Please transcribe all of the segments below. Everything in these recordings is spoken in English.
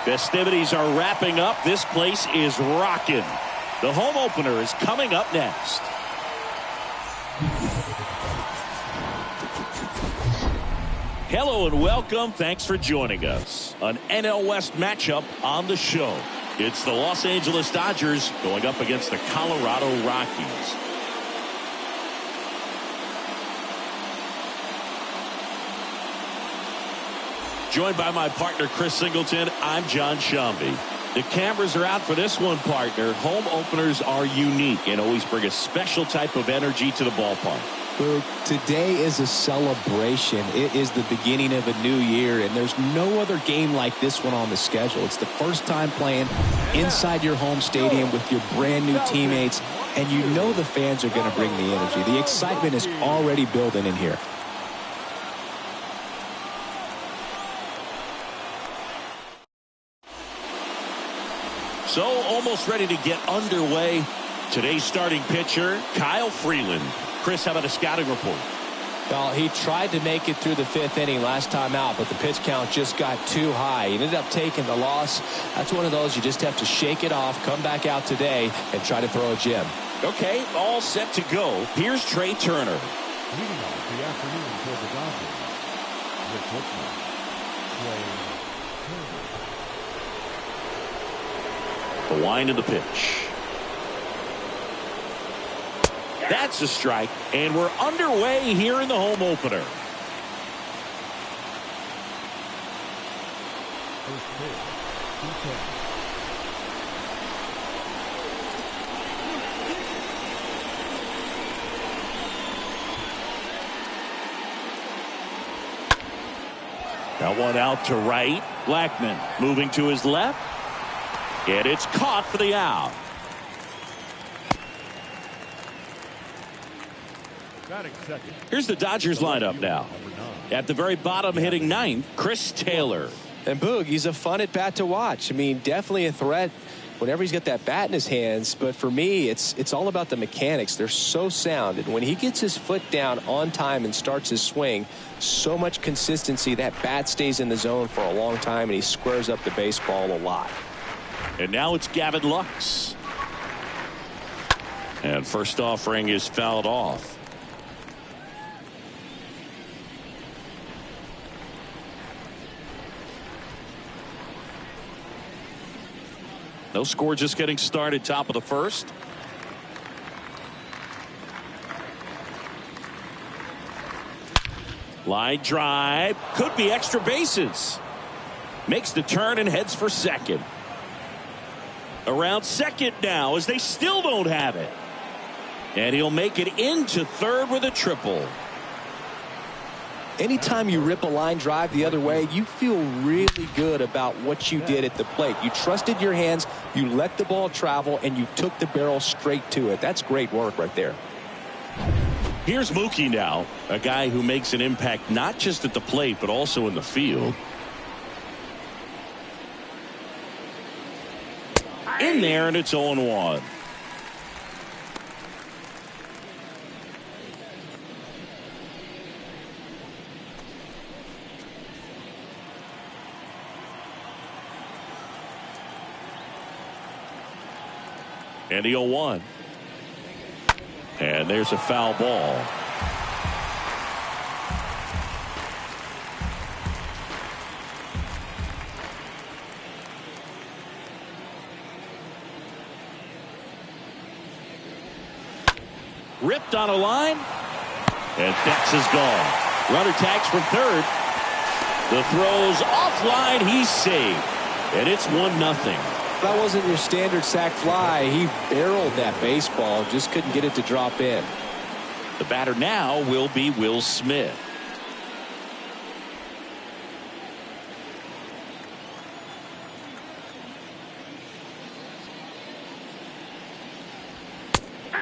Festivities are wrapping up. This place is rocking. The home opener is coming up next. Hello and welcome. Thanks for joining us. An NL West matchup on the show. It's the Los Angeles Dodgers going up against the Colorado Rockies. Joined by my partner, Chris Singleton, I'm John Shambi. The cameras are out for this one, partner. Home openers are unique and always bring a special type of energy to the ballpark. Boog, today is a celebration. It is the beginning of a new year, and there's no other game like this one on the schedule. It's the first time playing inside your home stadium with your brand new teammates, and you know the fans are going to bring the energy. The excitement is already building in here. So almost ready to get underway. Today's starting pitcher, Kyle Freeland. Chris, how about a scouting report? Well, he tried to make it through the fifth inning last time out, but the pitch count just got too high. He ended up taking the loss. That's one of those you just have to shake it off, come back out today, and try to throw a gem. Okay, all set to go. Here's Trey Turner. Leading off the afternoon for the Dodgers, the pitcher, Trey Turner. The wind of the pitch. That's a strike, and we're underway here in the home opener. First pitch, 2-10. That one out to right. Blackman moving to his left. And it's caught for the out. Here's the Dodgers lineup now. At the very bottom, hitting ninth, Chris Taylor. And Boog, he's a fun at bat to watch. I mean, definitely a threat whenever he's got that bat in his hands. But for me, it's all about the mechanics. They're so sound. And when he gets his foot down on time and starts his swing, so much consistency, that bat stays in the zone for a long time, and he squares up the baseball a lot. And now it's Gavin Lux. And first offering is fouled off. No score, just getting started, top of the first. Line drive. Could be extra bases. Makes the turn and heads for second. Around second now as they still don't have it. And he'll make it into third with a triple. Anytime you rip a line drive the other way, you feel really good about what you did at the plate. You trusted your hands, you let the ball travel, and you took the barrel straight to it. That's great work right there. Here's Mookie now, a guy who makes an impact not just at the plate but also in the field. In there, and it's 0-1. And the 0-1. And there's a foul ball. Ripped on a line, and Betts is gone. Runner tags from third. The throw's offline. He's saved, and it's 1-0. That wasn't your standard sac fly. He barreled that baseball, just couldn't get it to drop in. The batter now will be Will Smith.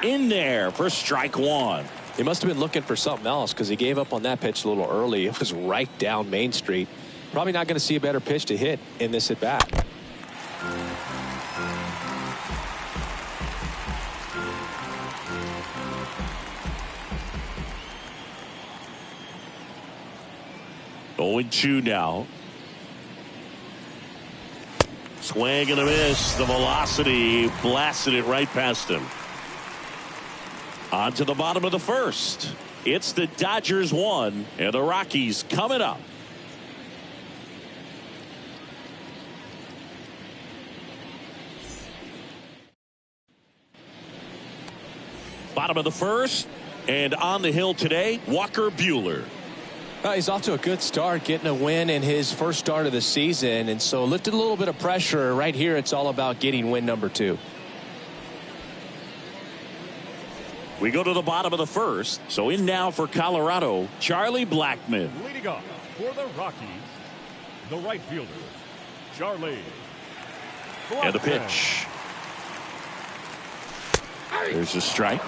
In there for strike one. He must have been looking for something else because he gave up on that pitch a little early. It was right down Main Street. Probably not going to see a better pitch to hit in this at bat. Going 2 now. Swing and a miss. The velocity blasted it right past him. On to the bottom of the first. It's the Dodgers 1 and the Rockies coming up. Bottom of the first, and on the hill today, Walker Buehler. He's off to a good start, getting a win in his first start of the season, and so lifted a little bit of pressure. Right here, it's all about getting win number 2. We go to the bottom of the first, so in now for Colorado, Charlie Blackmon. Leading off for the Rockies, the right fielder, Charlie Blackmon. And the pitch. There's a strike.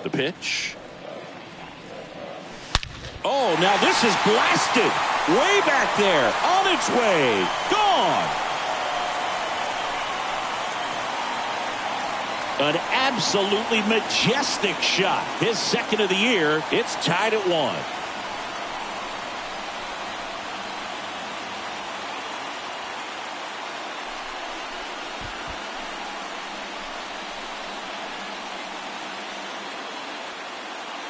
The pitch. Oh, now this is blasted. Way back there. On its way. Gone. An absolutely majestic shot. His second of the year. It's tied at 1.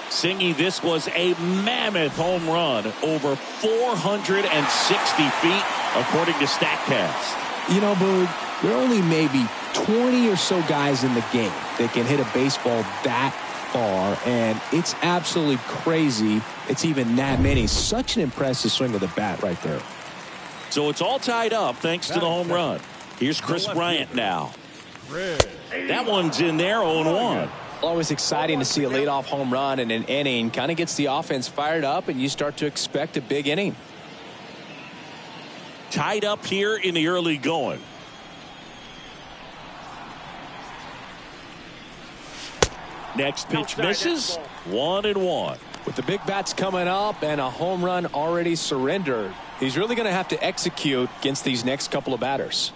Singy, this was a mammoth home run, over 460 feet, according to StatCast. You know, Boog, there are only maybe 20 or so guys in the game that can hit a baseball that far, and it's absolutely crazy it's even that many. Such an impressive swing of the bat right there. So it's all tied up thanks to the home run. Here's Chris Bryant now. That one's in there, 0-1. Always exciting to see a leadoff home run in an inning. Kind of gets the offense fired up, and you start to expect a big inning. Tied up here in the early going. Next pitch misses. 1-1. With the big bats coming up and a home run already surrendered, he's really going to have to execute against these next couple of batters.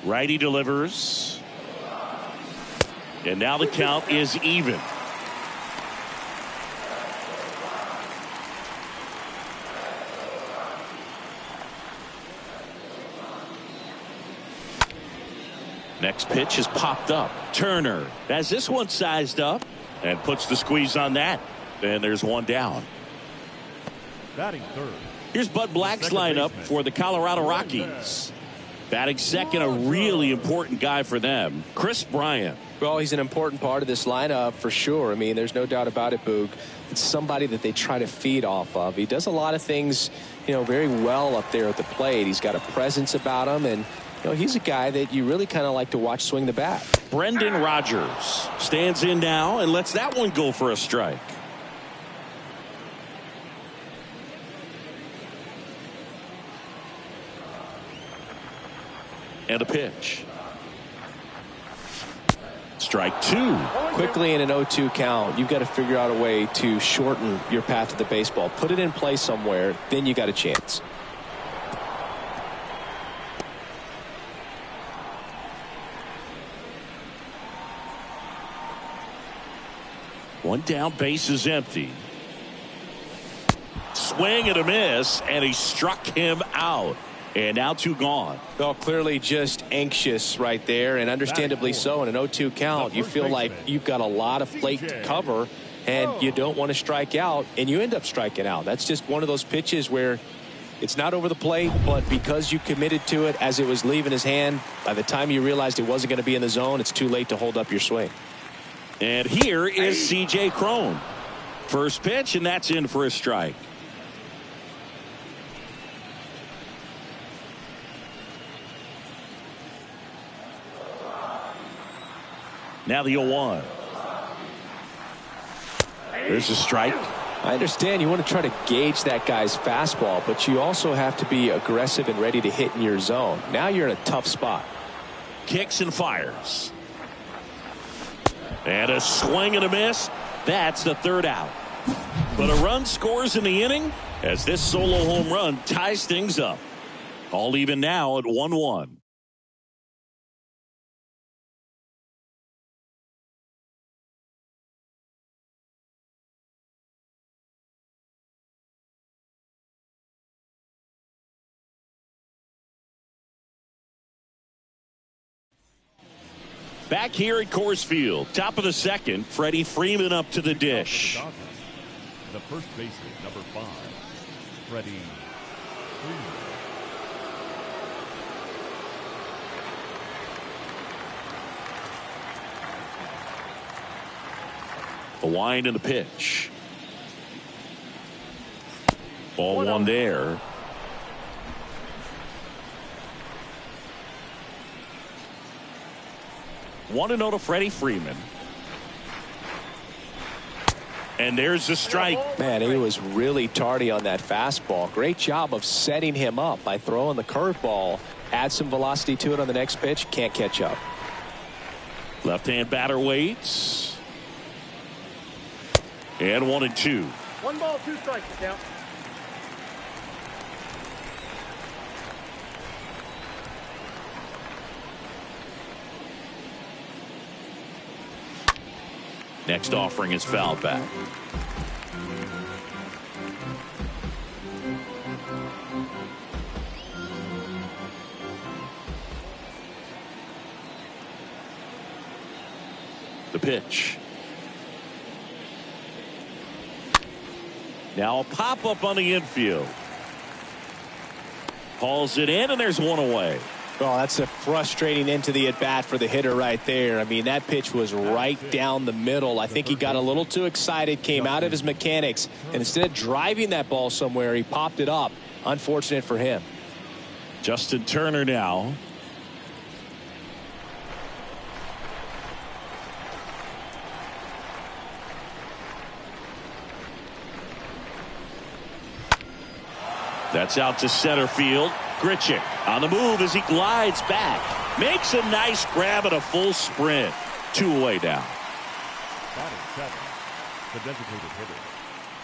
Righty delivers. And now the count is even. Next pitch is popped up. Turner has this one sized up and puts the squeeze on that. And there's one down. Batting third. Here's Bud Black's lineup for the Colorado Rockies. Batting second, a really important guy for them, Chris Bryant. Well, he's an important part of this lineup for sure. I mean, there's no doubt about it, Boog. It's somebody that they try to feed off of. He does a lot of things, very well up there at the plate. He's got a presence about him, and he's a guy that you really kind of like to watch swing the bat. Brendan Rodgers stands in now and lets that one go for a strike. And a pitch. Strike 2. Quickly in an 0-2 count, you've got to figure out a way to shorten your path to the baseball. Put it in play somewhere, then you got a chance. One down, base is empty. Swing and a miss, and he struck him out. And now 2 gone. Well, clearly just anxious right there, and understandably so. In an 0-2 count, you feel like you've got a lot of plate to cover, and you don't want to strike out, and you end up striking out. That's just one of those pitches where it's not over the plate, but because you committed to it as it was leaving his hand, by the time you realized it wasn't going to be in the zone, it's too late to hold up your swing. And here is C.J. Cron. First pitch, and that's in for a strike. Now the 0-1. There's a strike. I understand you want to try to gauge that guy's fastball, but you also have to be aggressive and ready to hit in your zone. Now you're in a tough spot. Kicks and fires. And a swing and a miss. That's the third out. But a run scores in the inning as this solo home run ties things up. All even now at 1-1. Back here at Coors Field, top of the second, Freddie Freeman up to the dish. The first baseman, number 5, Freddie Freeman. The wind and the pitch. Ball one there. 1-0 to Freddie Freeman. And there's the strike. Man, he was really tardy on that fastball. Great job of setting him up by throwing the curveball. Add some velocity to it on the next pitch. Can't catch up. Left-hand batter waits. And 1-2. 1 ball, 2 strikes. Count. Next offering is fouled back. The pitch. Now a pop-up on the infield. Hauls it in, and there's one away. Oh, that's a frustrating into the at-bat for the hitter right there. I mean, that pitch was right down the middle. I think he got a little too excited, came out of his mechanics, and instead of driving that ball somewhere, he popped it up. Unfortunate for him. Justin Turner now. That's out to center field. Grichuk on the move as he glides back. Makes a nice grab at a full sprint. 2 away now. Batting 7, the designated hitter,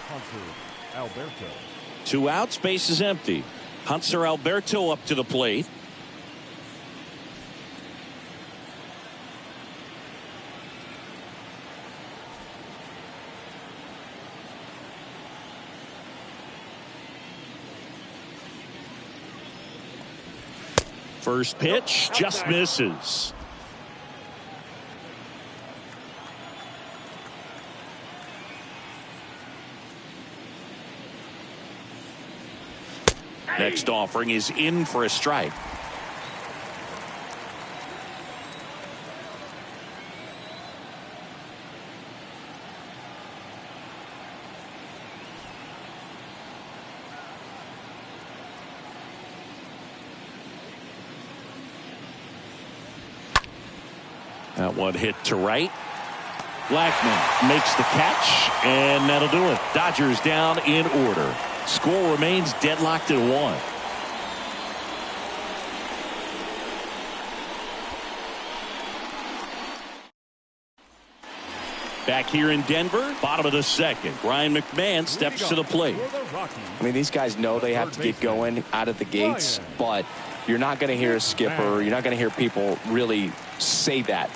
Hunter Alberto. 2 outs, base is empty. Hunter Alberto up to the plate. First pitch just misses. Next offering is in for a strike. That one hit to right. Blackman makes the catch, and that'll do it. Dodgers down in order. Score remains deadlocked at 1. Back here in Denver, bottom of the second. Ryan McMahon steps to the plate. I mean, these guys know they have to get going out of the gates, but you're not going to hear a skipper. You're not going to hear people really say that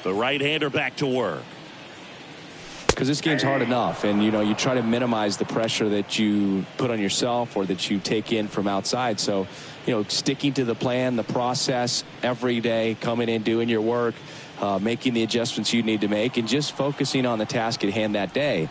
The right-hander back to work. Because this game's hard enough, and you try to minimize the pressure that you put on yourself or that you take in from outside. So sticking to the plan, the process every day, coming in, doing your work, making the adjustments you need to make, and just focusing on the task at hand that day.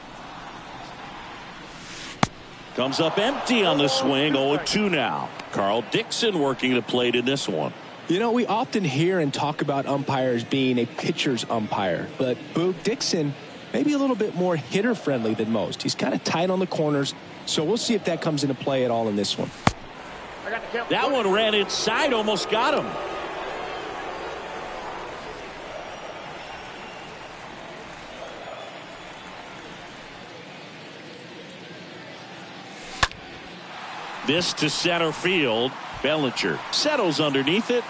Comes up empty on the swing. 0-2 now. Carl Dixon working the plate in this one. We often hear and talk about umpires being a pitcher's umpire, but Boog Dixon maybe a little bit more hitter friendly than most. He's kind of tight on the corners, so we'll see if that comes into play at all in this one. That one ran inside, almost got him. This to center field. Bellinger settles underneath it,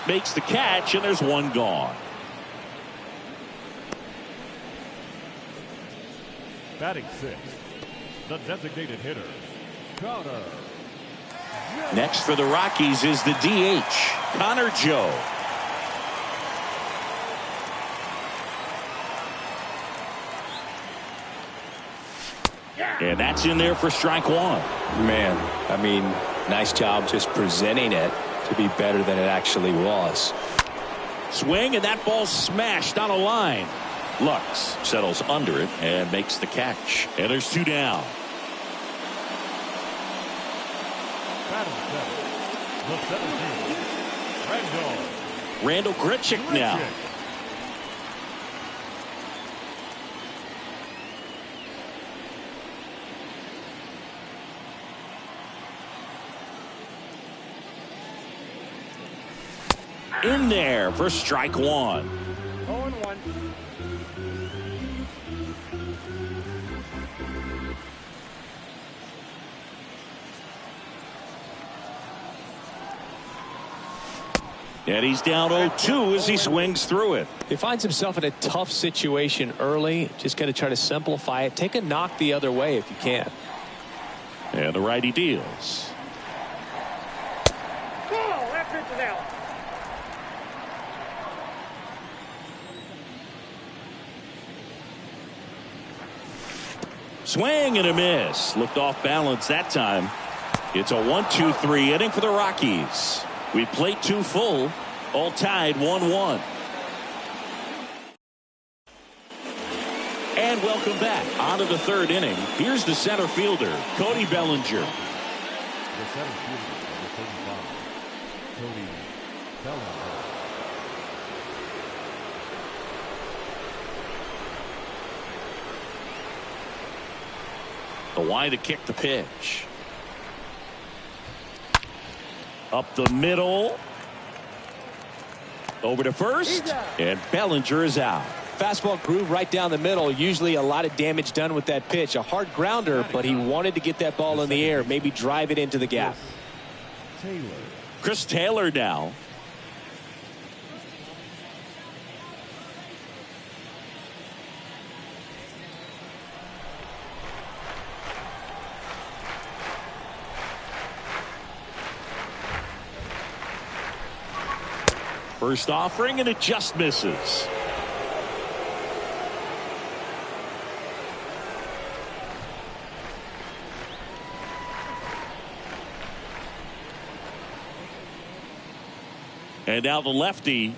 makes the catch, and there's one gone. Batting sixth, the designated hitter, Connor. Next for the Rockies is the DH, Connor Joe. And that's in there for strike one. Man, I mean, nice job just presenting it to be better than it actually was. Swing, and that ball smashed on a line. Lux settles under it and makes the catch. And there's two down. Batting seventh, the 17th, Randall Grichuk now. In there for strike one. 0-1. And he's down 0-2 as he swings through it. He finds himself in a tough situation early. Just got to try to simplify it. Take a knock the other way if you can. And the righty deals. Ball, that pitch is out. Swing and a miss. Looked off balance that time. It's a 1-2-3 inning for the Rockies. We played two full, all tied 1-1. And welcome back. On to the third inning. Here's the center fielder, Cody Bellinger. The center fielder, number 35, Cody Bellinger. The wide to kick the pitch. Up the middle. Over to first. And Bellinger is out. Fastball groove right down the middle. Usually a lot of damage done with that pitch. A hard grounder, but he wanted to get that ball in the air. Maybe drive it into the gap. Chris Taylor now. First offering, and it just misses. And now the lefty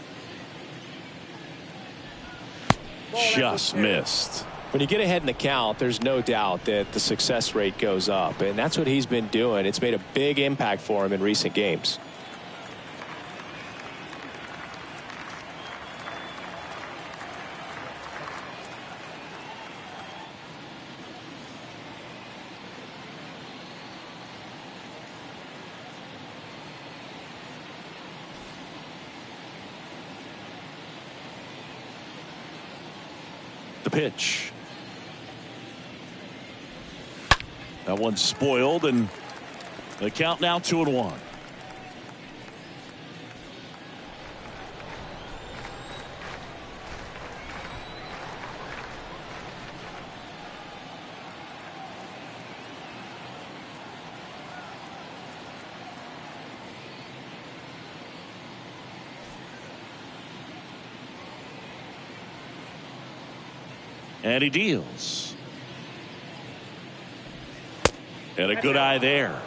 just missed. When you get ahead in the count, there's no doubt that the success rate goes up, and that's what he's been doing. It's made a big impact for him in recent games. The pitch. That one's spoiled, and the count now 2-1. And he deals. And a good eye there.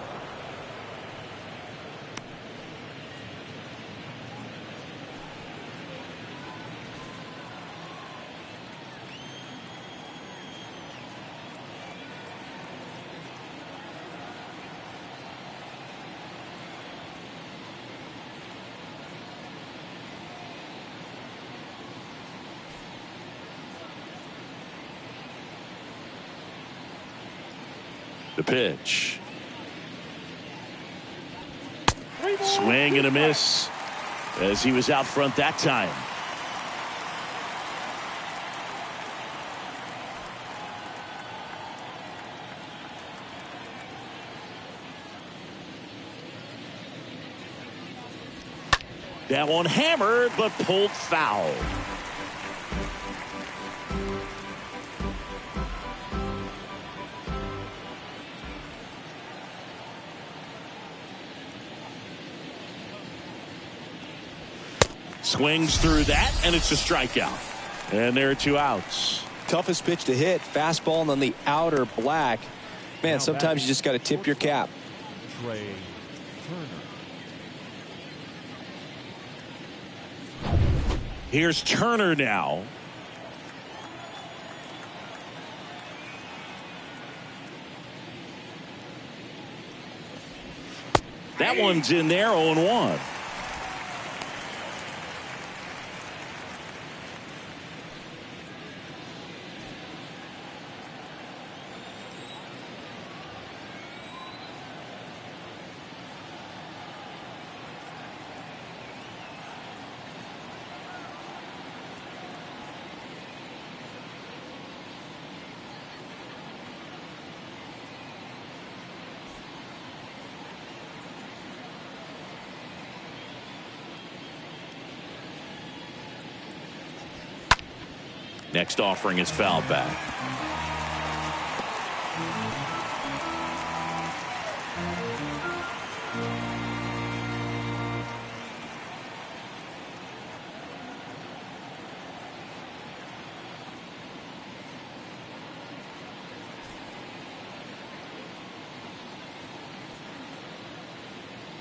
The pitch. Swing and a miss as he was out front that time. That one hammered but pulled foul. Swings through that, and it's a strikeout. And there are 2 outs. Toughest pitch to hit, fastball on the outer black. Man, sometimes you just got to tip your cap. Trey Turner. Here's Turner now. That one's in there, 0-1. Next offering is fouled back.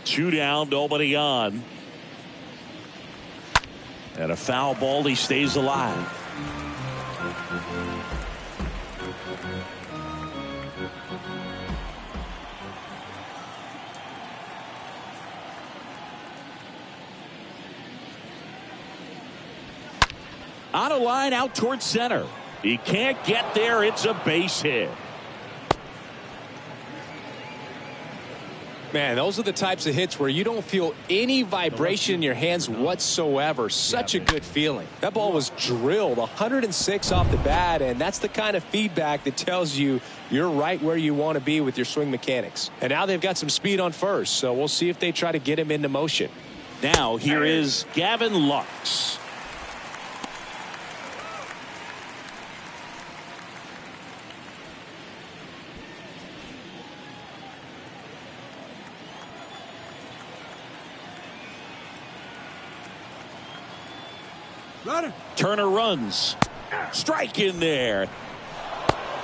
Two down, nobody on. And a foul ball, he stays alive. On a line out towards center. He can't get there. It's a base hit. Man, those are the types of hits where you don't feel any vibration in your hands whatsoever. Such a good feeling. That ball was drilled 106 off the bat, and that's the kind of feedback that tells you you're right where you want to be with your swing mechanics. And now they've got some speed on first, so we'll see if they try to get him into motion. Now here is Gavin Lux. Turner runs. Strike in there.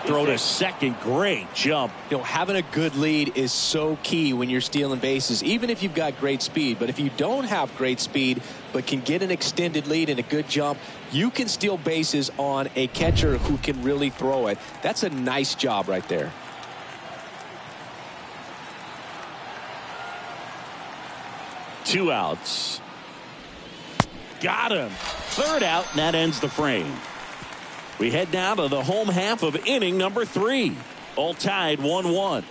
Throw to second. Great jump. You know, having a good lead is so key when you're stealing bases, even if you've got great speed. But if you don't have great speed but can get an extended lead and a good jump, you can steal bases on a catcher who can really throw it. That's a nice job right there. Two outs. Got him. Third out, and that ends the frame. We head now to the home half of inning number 3. All tied 1-1.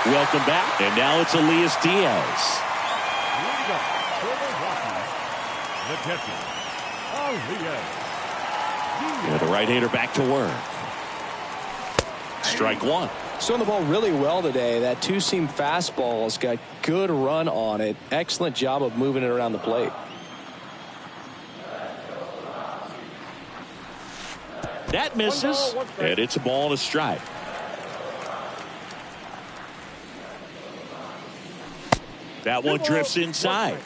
Welcome back, and now it's Elias Diaz. Leading up for the Rockies, the catcher, Elias. Yeah, the right-hander back to work. Strike one. Throwing the ball really well today. That two-seam fastball's got good run on it. Excellent job of moving it around the plate. That misses, and it's a ball and a strike. That one drifts inside.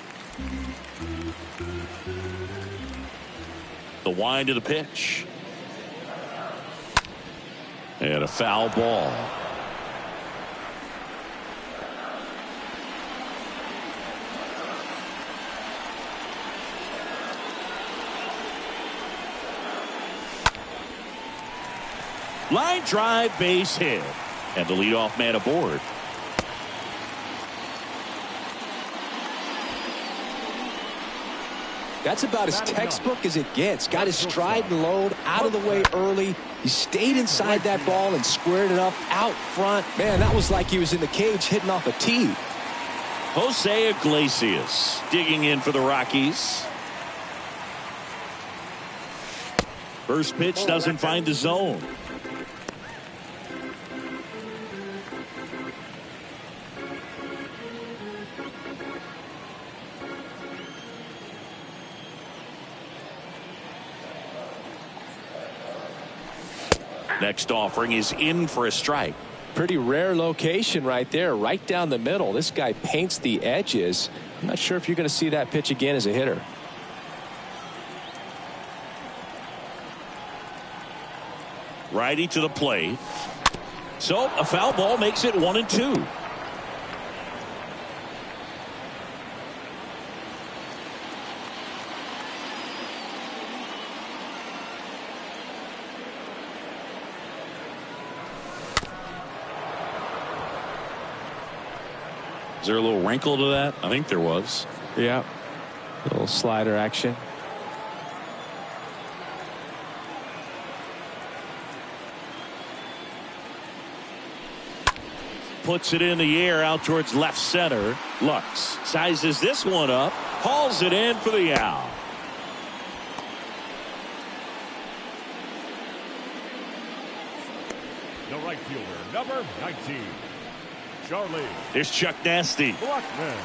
The wind of the pitch. And a foul ball. Line drive, base hit. And the leadoff man aboard. That's about as textbook as it gets. Got his stride and load out of the way early. He stayed inside that ball and squared it up out front. Man, that was like he was in the cage hitting off a tee. Jose Iglesias digging in for the Rockies. First pitch doesn't find the zone. Next offering is in for a strike. Pretty rare location right there, right down the middle. This guy paints the edges. I'm not sure if you're going to see that pitch again as a hitter. Righty to the plate. So a foul ball makes it 1-2. Is there a little wrinkle to that? I think there was. Yeah. A little slider action. Puts it in the air out towards left center. Lux sizes this one up. Hauls it in for the out. The right fielder, number 19. Charlie. There's Chuck Nasty. Blackman.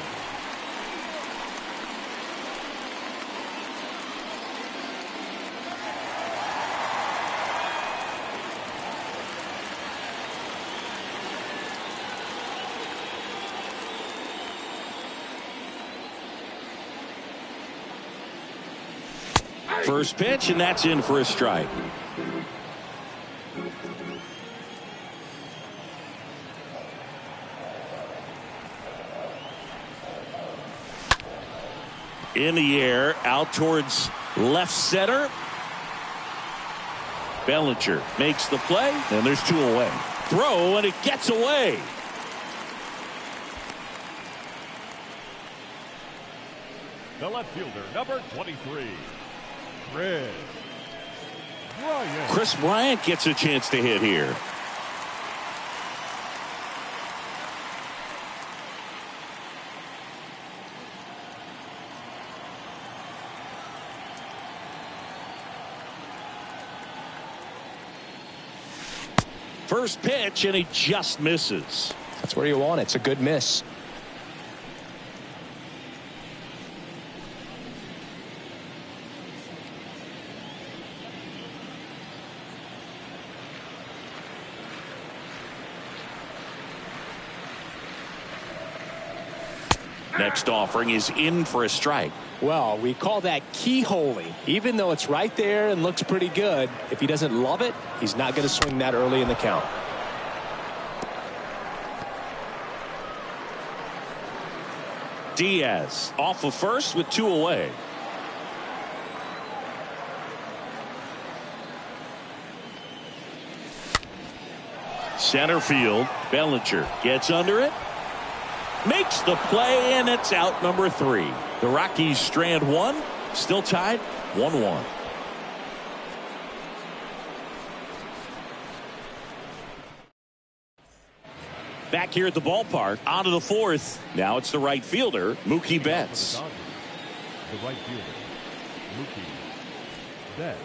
First pitch, and that's in for a strike. In the air, out towards left center. Bellinger makes the play, and there's two away. Throw, and it gets away. The left fielder, number 23. Chris Bryant. Chris Bryant gets a chance to hit here. First pitch, and he just misses. That's where you want it. It's a good miss. Next offering is in for a strike. Well, we call that keyholing. Even though it's right there and looks pretty good, if he doesn't love it, he's not going to swing that early in the count. Diaz off of first with two away. Center field. Bellinger gets under it. Makes the play, and it's out number 3. The Rockies strand one. Still tied 1-1. Back here at the ballpark, on to the 4th. Now it's the right fielder, Mookie Betts. The right fielder, Mookie Betts.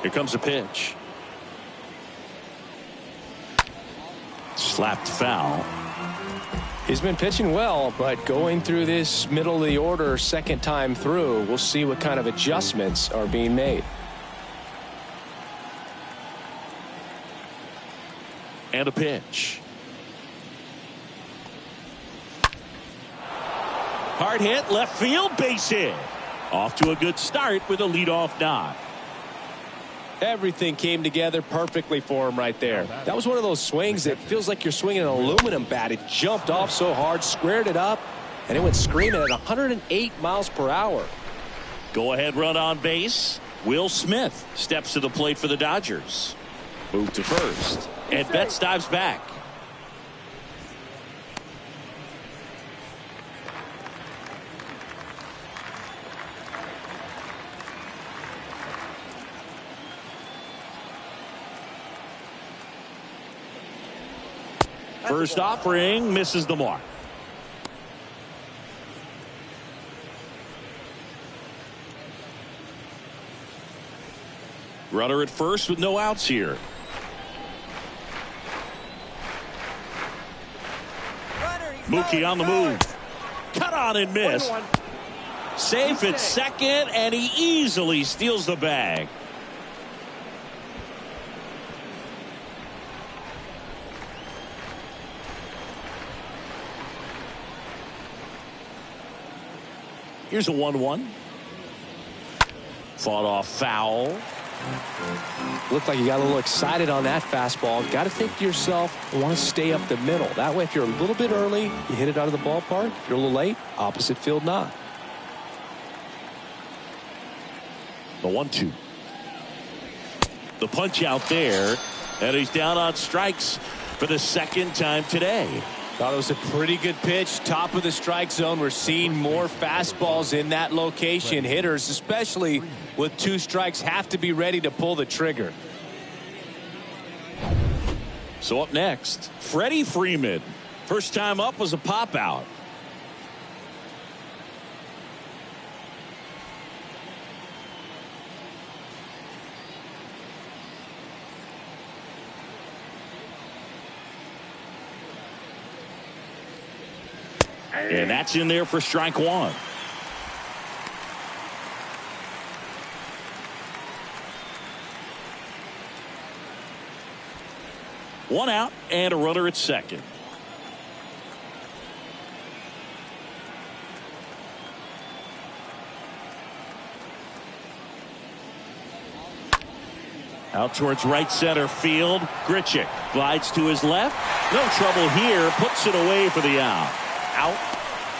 Here comes a pitch. Slapped foul. He's been pitching well, but going through this middle of the order second time through, we'll see what kind of adjustments are being made. And a pitch. Hard hit, left field, base hit. Off to a good start with a leadoff knock. Everything came together perfectly for him right there. That was one of those swings that feels like you're swinging an aluminum bat. It jumped off so hard, squared it up, and it went screaming at 108 miles per hour. Go ahead run on base. Will Smith steps to the plate for the Dodgers. Move to first. And Betts dives back. First offering misses the mark. Runner at first with no outs here. Mookie on the move. Cut on and miss. Safe at second, and he easily steals the bag. Here's a 1-1. Fought off foul. Looked like you got a little excited on that fastball. Got to think to yourself, I want to stay up the middle. That way, if you're a little bit early, you hit it out of the ballpark. If you're a little late, opposite field knock. The 1-2. The punch out there, and he's down on strikes for the second time today. Thought it was a pretty good pitch. Top of the strike zone. We're seeing more fastballs in that location. Hitters, especially with 2 strikes, have to be ready to pull the trigger. So up next, Freddie Freeman. First time up was a pop out. And that's in there for strike 1. One out and a runner at second. Out towards right center field. Grichuk glides to his left. No trouble here. Puts it away for the out. Out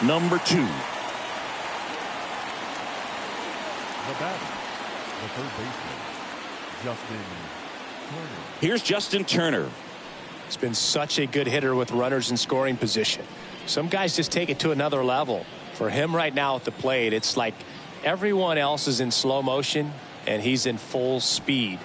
number 2. The batter, the third baseman, Justin Turner. Here's Justin Turner. He's been such a good hitter with runners in scoring position. Some guys just take it to another level. For him right now at the plate, it's like everyone else is in slow motion and he's in full speed.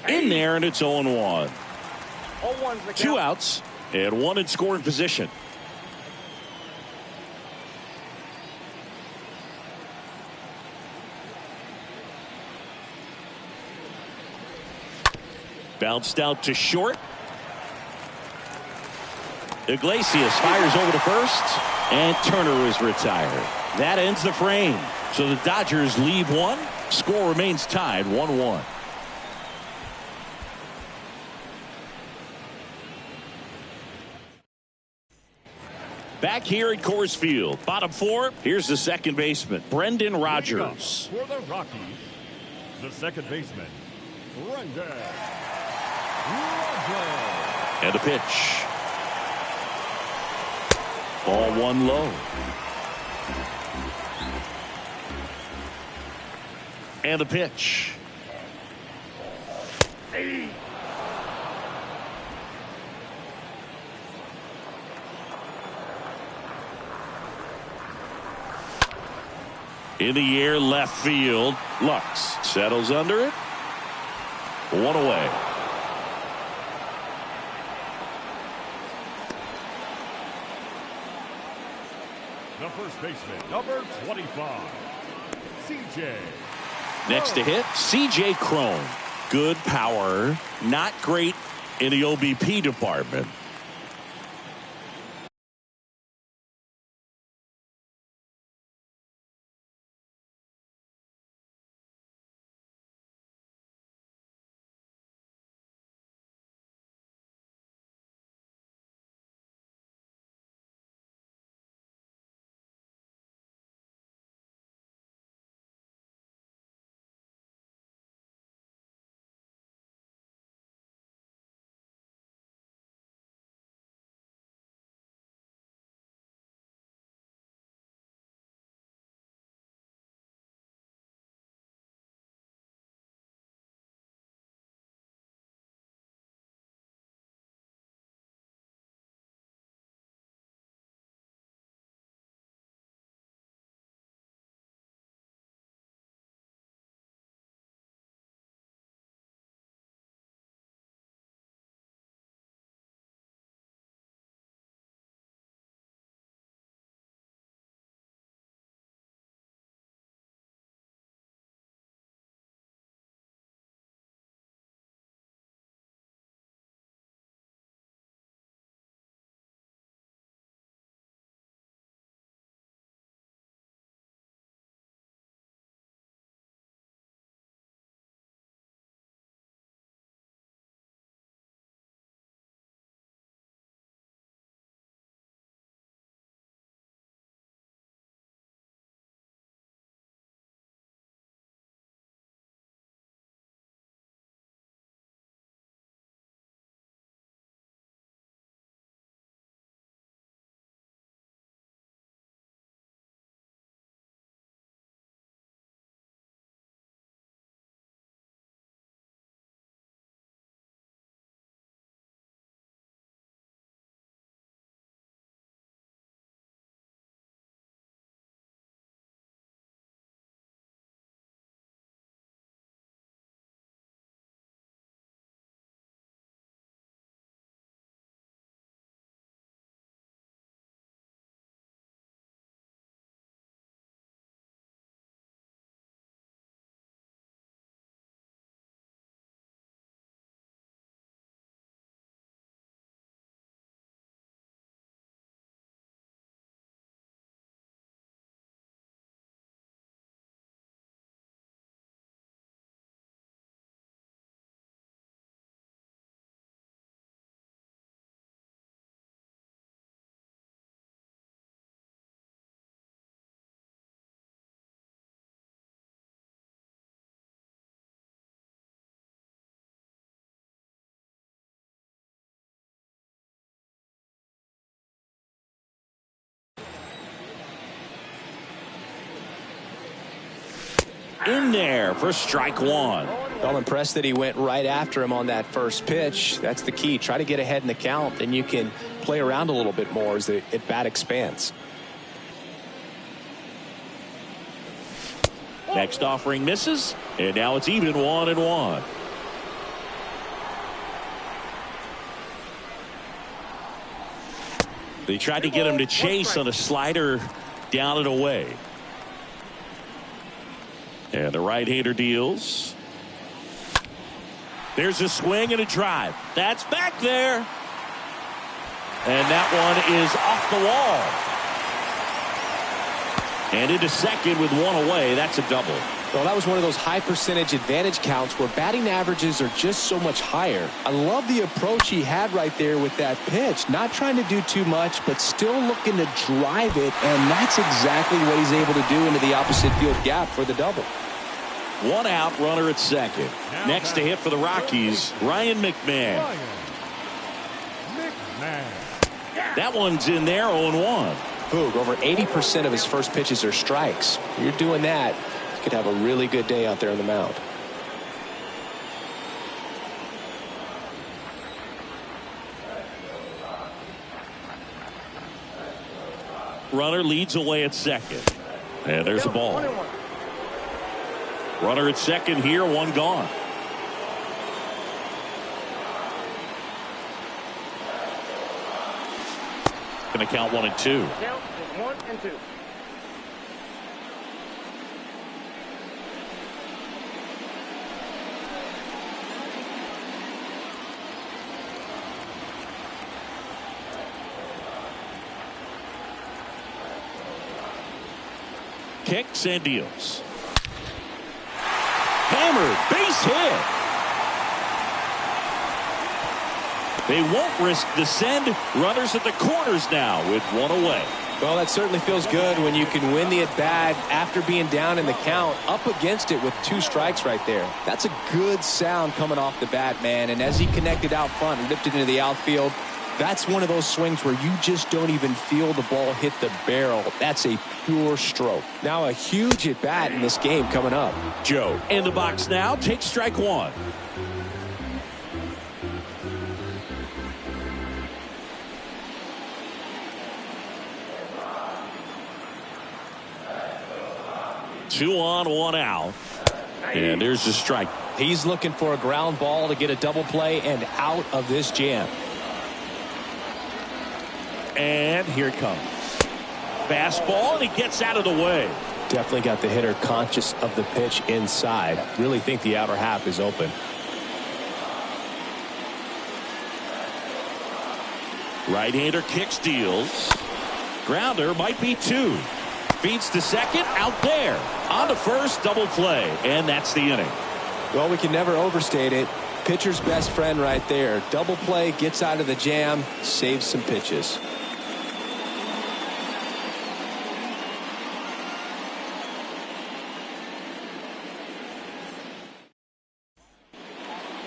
In there, and it's 0-1. 0-1's the 2 count. outs and 1 in scoring position. Bounced out to short. Iglesias fires over to first, and Turner is retired. That ends the frame. So the Dodgers leave 1. Score remains tied 1-1. Back here at Coors Field, bottom 4. Here's the second baseman, Brendan Rodgers. For the Rockies, the second baseman, Brendan Rodgers. And a pitch. Ball 1 low. And a pitch. In the air, left field. Lux settles under it. 1 away. The first baseman, number 25, C.J. Next to hit, C.J. Cron. Good power, not great in the OBP department. In there for strike one. Well, impressed that he went right after him on that first pitch. That's the key. Try to get ahead in the count, then you can play around a little bit more as the at-bat expands. Next offering misses, and now it's even 1-1. They tried to get him to chase on a slider down and away. And the right-hander deals. There's a swing and a drive. That's back there. And that one is off the wall. And into second with one away. That's a double. Well, that was one of those high percentage advantage counts where batting averages are just so much higher. I love the approach he had right there with that pitch. Not trying to do too much, but still looking to drive it. And that's exactly what he's able to do into the opposite field gap for the double. One out, runner at second. Next to hit for the Rockies, Ryan McMahon. That one's in there, 0-1. Boog, over 80% of his first pitches are strikes. You're doing that, you could have a really good day out there on the mound. Runner leads away at second. And there's a ball. Runner at second here, one gone. and the count 1-2. Count is 1-2. Kicks and deals. Hammered, base hit. They won't risk the send. Runners at the corners now with one away. Well, that certainly feels good when you can win the at-bat after being down in the count, up against it with 2 strikes right there. That's a good sound coming off the bat, man. And as he connected out front and lifted into the outfield, that's one of those swings where you just don't even feel the ball hit the barrel. That's a pure stroke. Now a huge at-bat in this game coming up. Joe in the box now, takes strike 1. Two on, 1 out. And there's the strike. He's looking for a ground ball to get a double play and out of this jam. And here it comes. Fastball, and he gets out of the way. Definitely got the hitter conscious of the pitch inside. Really think the outer half is open. Right-hander kicks, deals. Grounder might be 2. Feeds to second, out there. On to first, double play. And that's the inning. Well, we can never overstate it. Pitcher's best friend right there. Double play, gets out of the jam, saves some pitches.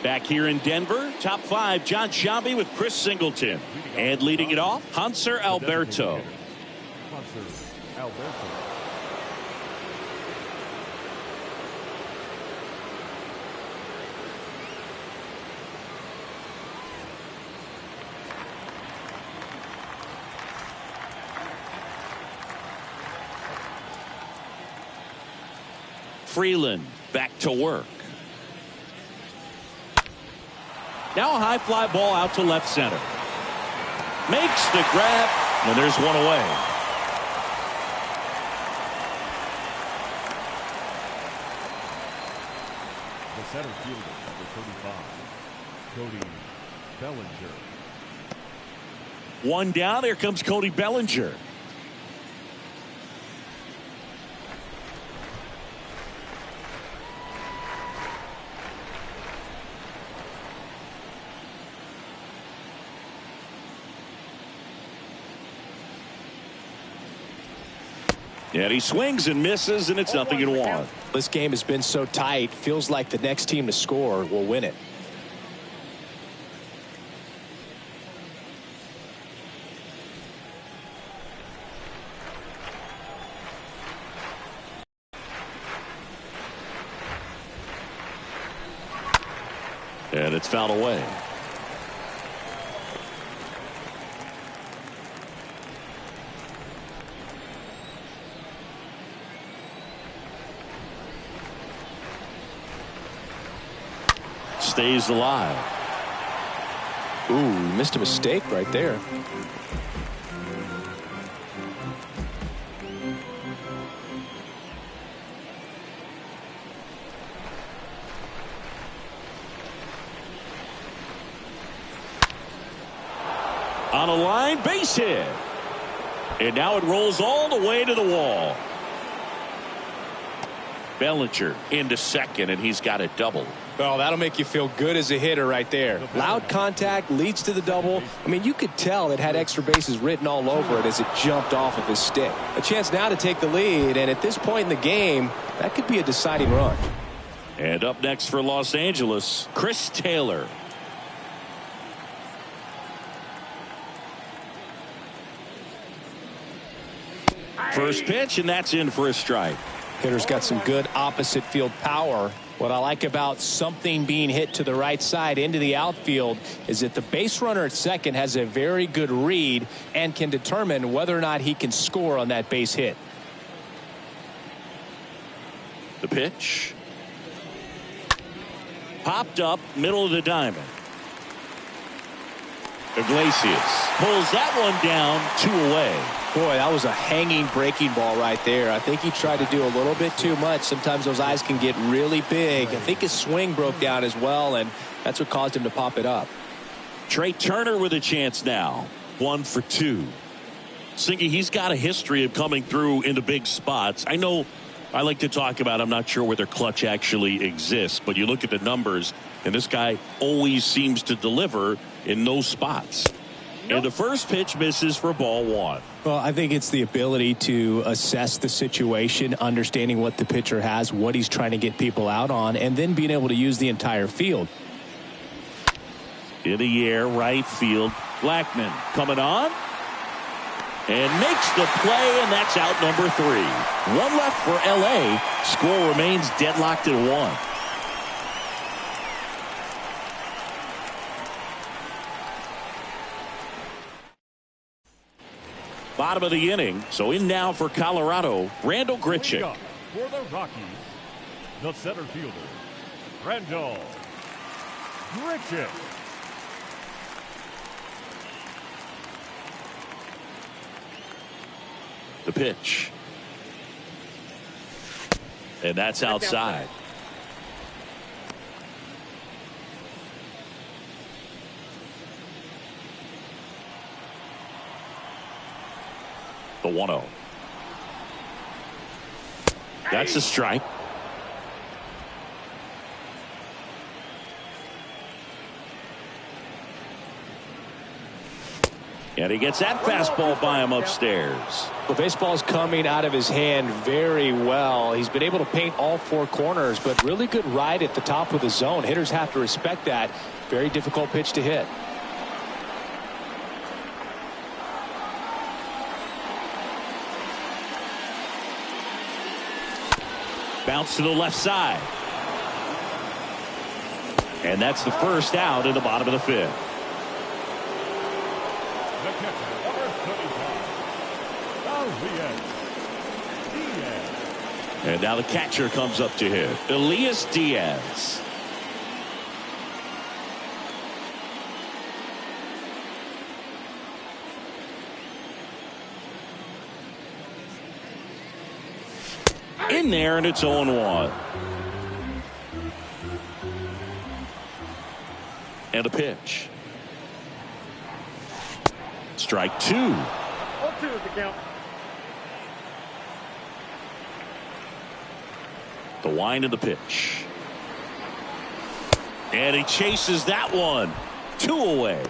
Back here in Denver, top 5, John Sciambi with Chris Singleton. And leading it off, Hanser Alberto. Freeland back to work. Now a high fly ball out to left center. Makes the grab, and there's one away. The center fielder, number 35, Cody Bellinger. One down. Here comes Cody Bellinger. And he swings and misses, and it's 0-1. This game has been so tight. Feels like the next team to score will win it. And it's fouled away. Stays alive. Ooh, missed a mistake right there. On a line, base hit. And now it rolls all the way to the wall. Bellinger into second, and he's got a double. Well, that'll make you feel good as a hitter right there. Loud contact leads to the double. I mean, you could tell it had extra bases written all over it as it jumped off of his stick. A chance now to take the lead, and at this point in the game, that could be a deciding run. And up next for Los Angeles, Chris Taylor. First pitch, and that's in for a strike. Hitter's got some good opposite field power. What I like about something being hit to the right side into the outfield is that the base runner at second has a very good read and can determine whether or not he can score on that base hit. The pitch. Popped up, middle of the diamond. Iglesias pulls that one down, 2 away. Boy, that was a hanging breaking ball right there. I think he tried to do a little bit too much. Sometimes those eyes can get really big. I think his swing broke down as well, and that's what caused him to pop it up. Trey Turner with a chance now. 1 for 2. Singy, he's got a history of coming through into big spots. I know I like to talk about, I'm not sure where their clutch actually exists, but you look at the numbers, and this guy always seems to deliver in those spots. And the first pitch misses for ball 1. Well, I think it's the ability to assess the situation, understanding what the pitcher has, what he's trying to get people out on, and then being able to use the entire field. In the air, right field. Blackman coming on. And makes the play, and that's out number 3. 1 left for L.A. Score remains deadlocked at 1. Bottom of the inning. So in now for Colorado, Randall Grichuk. For the Rockies, the center fielder, Randall Grichuk. The pitch. And that's outside. The 1-0. That's a strike. And he gets that fastball by him upstairs. The baseball's coming out of his hand very well. He's been able to paint all 4 corners, but really good ride at the top of the zone. Hitters have to respect that. Very difficult pitch to hit. Bounce to the left side. And that's the first out in the bottom of the 5th. The catcher, number 35, Diaz. And now the catcher comes up to him, Elias Diaz. In there, and it's 0-1. And a pitch. Strike 2. 0-2 is the count. The wind of the pitch. And he chases that one. 2 away.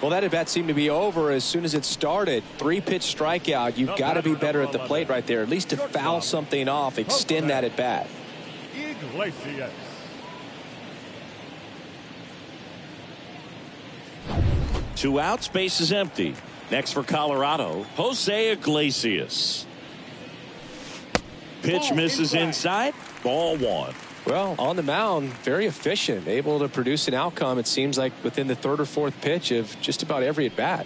Well, that at bat seemed to be over as soon as it started. 3-pitch strikeout. You've got to be better at the plate right there, at least to foul something off, extend that at bat. Iglesias. Two outs, base is empty. Next for Colorado, Jose Iglesias. Pitch misses inside. Ball 1. Well, on the mound, very efficient, able to produce an outcome, it seems like, within the 3rd or 4th pitch of just about every at bat.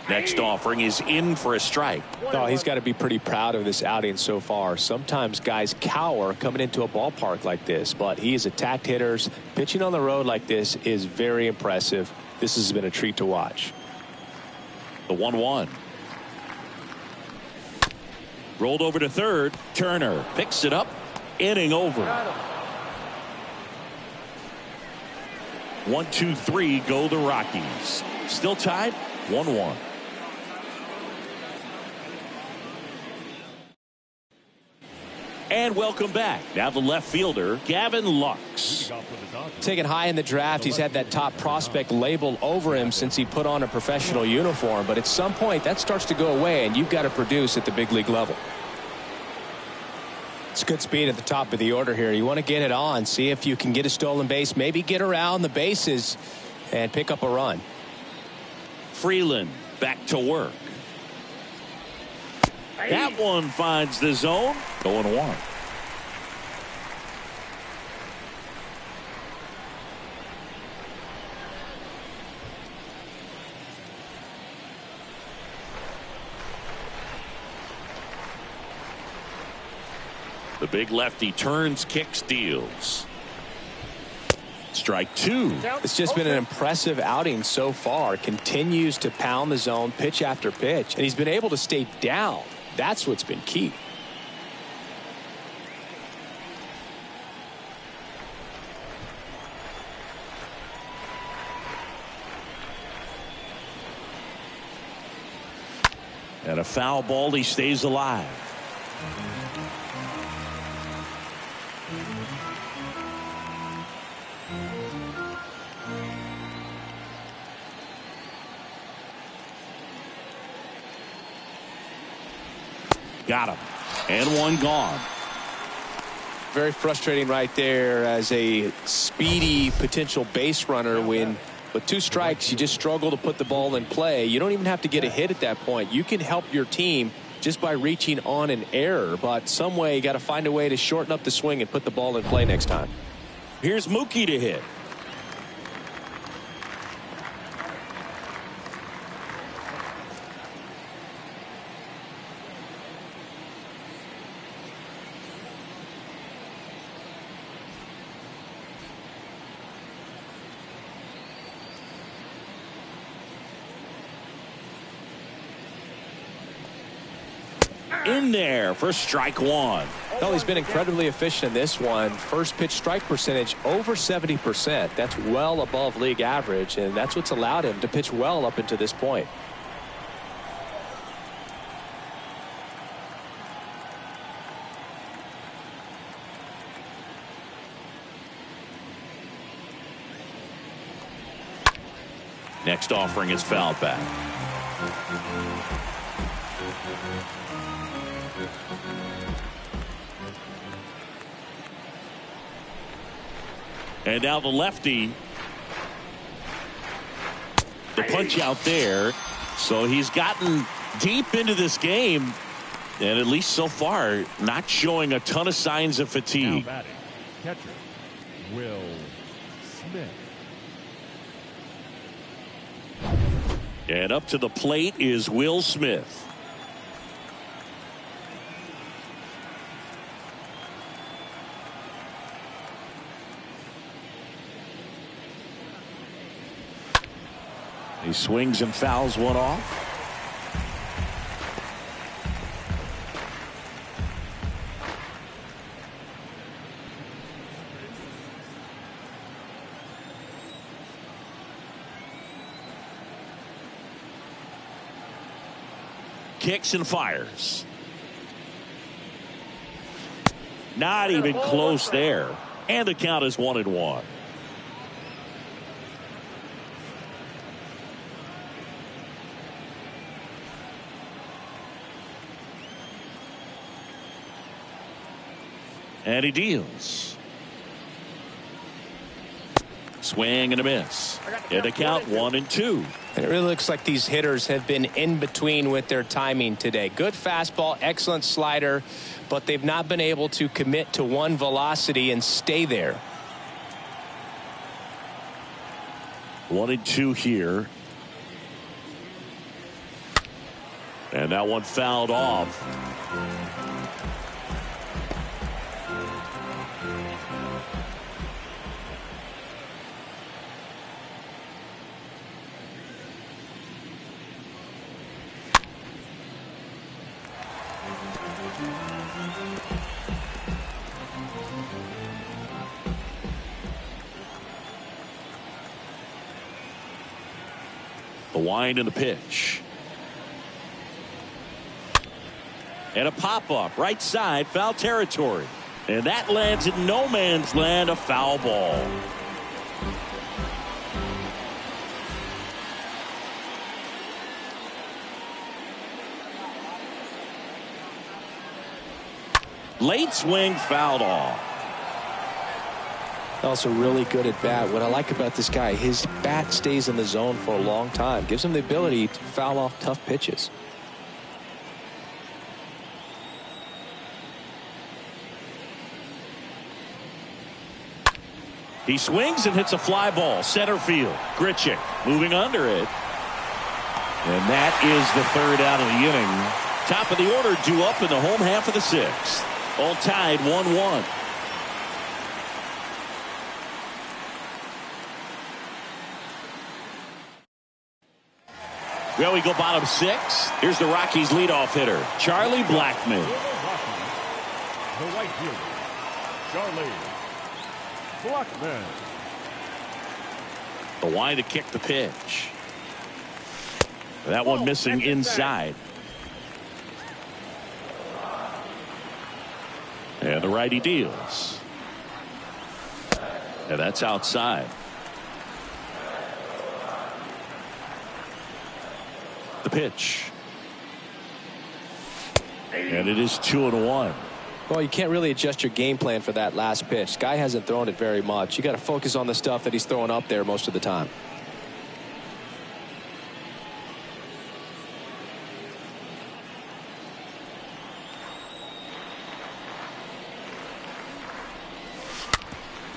Next offering is in for a strike. Oh, he's got to be pretty proud of this outing so far. Sometimes guys cower coming into a ballpark like this, but he has attacked hitters. Pitching on the road like this is very impressive. This has been a treat to watch. The 1-1. Rolled over to third. Turner picks it up. Inning over. 1, 2, 3 go the Rockies. Still tied 1-1. And welcome back. Now the left fielder, Gavin Lux. Taken high in the draft, he's had that top prospect label over him since he put on a professional uniform. But at some point, that starts to go away, and you've got to produce at the big league level. It's good speed at the top of the order here. You want to get it on, see if you can get a stolen base, maybe get around the bases and pick up a run. Freeland back to work. That one finds the zone. 0-1. The big lefty turns, kicks, deals. Strike two. It's just been an impressive outing so far. Continues to pound the zone pitch after pitch, and he's been able to stay down. That's what's been key. And a foul ball, he stays alive. Got him. And one gone. Very frustrating right there as a speedy potential base runner when with 2 strikes you just struggle to put the ball in play. You don't even have to get a hit at that point. You can help your team just by reaching on an error, but some way you got to find a way to shorten up the swing and put the ball in play next time. Here's Mookie to hit. In there for strike one. Well, he's been incredibly efficient in this one. First pitch strike percentage over 70%. That's well above league average, and that's what's allowed him to pitch well up until this point. Next offering is fouled back. And now the lefty. The punch out there. So he's gotten deep into this game. And at least so far, not showing a ton of signs of fatigue. Now batting, catcher, Will Smith. And up to the plate is Will Smith. He swings and fouls one off. Kicks and fires. Not even close there. And the count is 1-1. And he deals. Swing and a miss. And the count 1-2. And it really looks like these hitters have been in between with their timing today. Good fastball, excellent slider, but they've not been able to commit to one velocity and stay there. 1-2 here. And that one fouled off. The wind and the pitch. And a pop-up right side, foul territory. And that lands in no man's land, a foul ball. Late swing, fouled off. Also really good at bat. What I like about this guy, his bat stays in the zone for a long time. Gives him the ability to foul off tough pitches. He swings and hits a fly ball. Center field. Grichuk moving under it. And that is the third out of the inning. Top of the order due up in the home half of the sixth. All tied 1-1. Well, we go bottom 6. Here's the Rockies leadoff hitter, Charlie Blackmon. The right fielder, Charlie Blackmon. The line to kick the pitch. That one missing inside. And the righty deals. And that's outside. The pitch. And it is 2-1. Well, you can't really adjust your game plan for that last pitch. Guy hasn't thrown it very much. You got to focus on the stuff that he's throwing up there most of the time.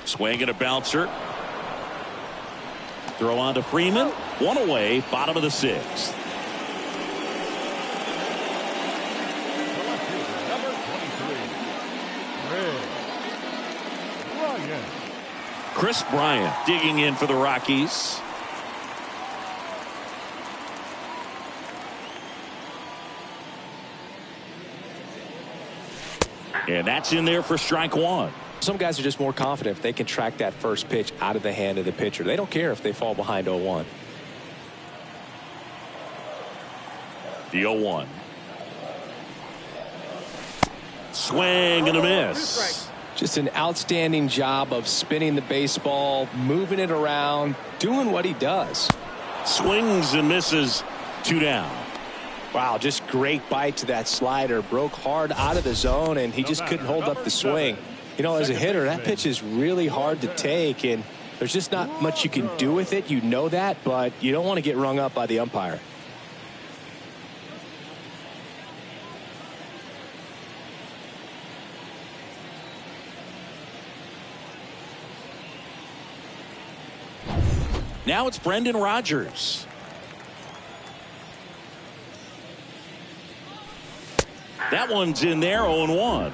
Swing and a bouncer. Throw on to Freeman. One away, bottom of the 6th. Number 23, Ryan. Chris Bryant digging in for the Rockies. And that's in there for strike 1. Some guys are just more confident if they can track that first pitch out of the hand of the pitcher. They don't care if they fall behind 0-1. The 0-1. Swing and a miss. Just an outstanding job of spinning the baseball, moving it around, doing what he does. Swings and misses. 2 down. Wow, just great bite to that slider. Broke hard out of the zone, and he just couldn't hold up the swing. You know, as a hitter, that pitch is really hard to take, and there's just not much you can do with it. You know that, but you don't want to get rung up by the umpire. Now it's Brendan Rodgers. That one's in there, 0-1.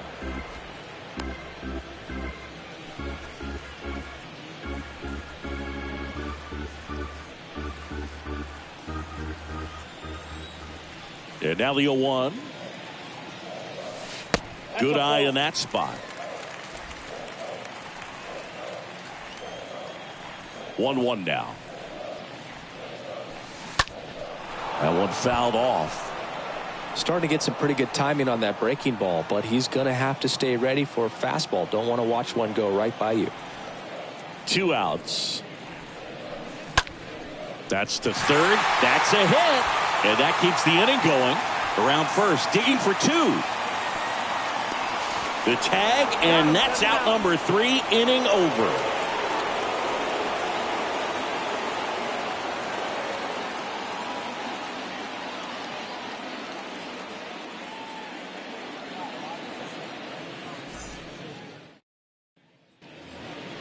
And now the 0-1. Good eye in that spot. 1-1 now. That one fouled off. Starting to get some pretty good timing on that breaking ball, but he's going to have to stay ready for a fastball. Don't want to watch one go right by you. 2 outs. That's to third. That's a hit. And that keeps the inning going. Around first, digging for 2. The tag, and that's out number 3. Inning over.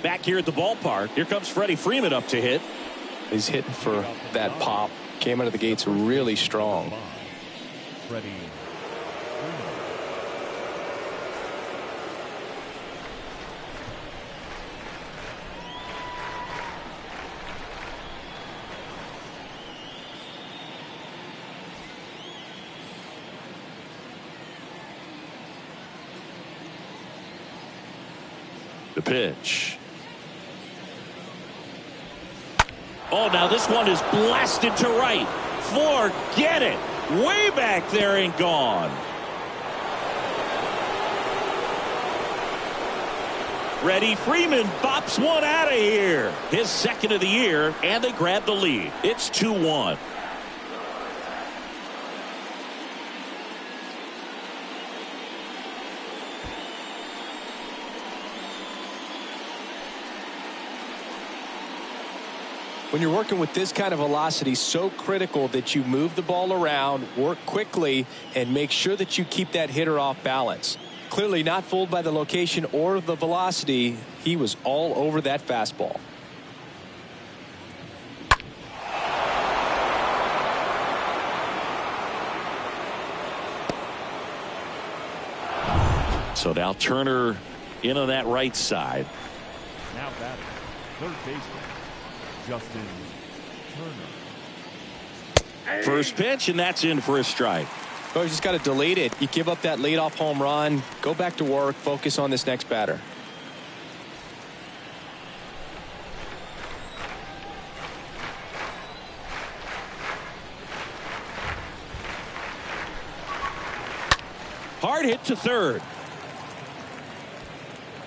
Back here at the ballpark, here comes Freddie Freeman up to hit. He's hitting for that pop. Came out of the gates really strong. Freddie. The pitch. Oh, now this one is blasted to right. Forget it. Way back there and gone. Freddie Freeman bops one out of here. His second of the year, and they grab the lead. It's 2-1. When you're working with this kind of velocity, so critical that you move the ball around, work quickly, and make sure that you keep that hitter off balance. Clearly not fooled by the location or the velocity. He was all over that fastball. So now Turner in on that right side. Now batting, third baseman, Justin Turner. First pitch, and that's in for a strike. Oh, you just got to delete it. You give up that leadoff home run. Go back to work. Focus on this next batter. Hard hit to third.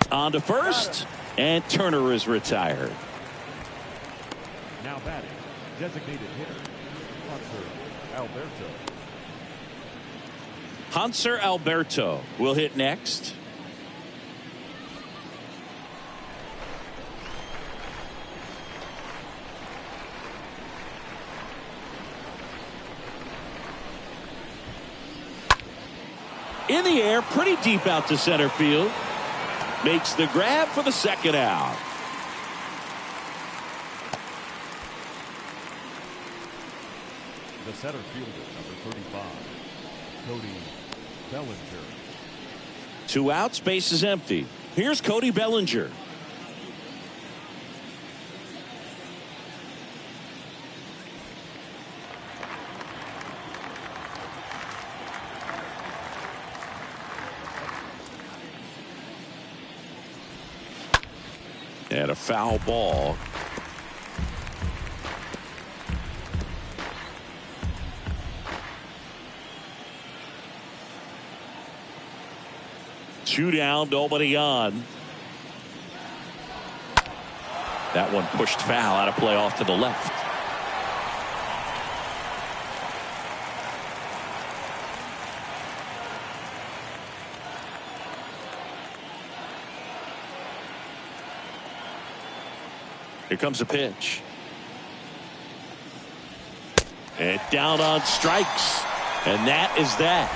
On to first, and Turner is retired. Now batting, designated hitter, Alberto. Hanser Alberto will hit next. In the air, pretty deep out to center field. Makes the grab for the second out. The center fielder, number 35, Cody Bellinger. 2 outs, base is empty. Here's Cody Bellinger. And a foul ball. Two down, nobody on. That one pushed foul, out of play off to the left. Here comes a pitch. And down on strikes. And that is that.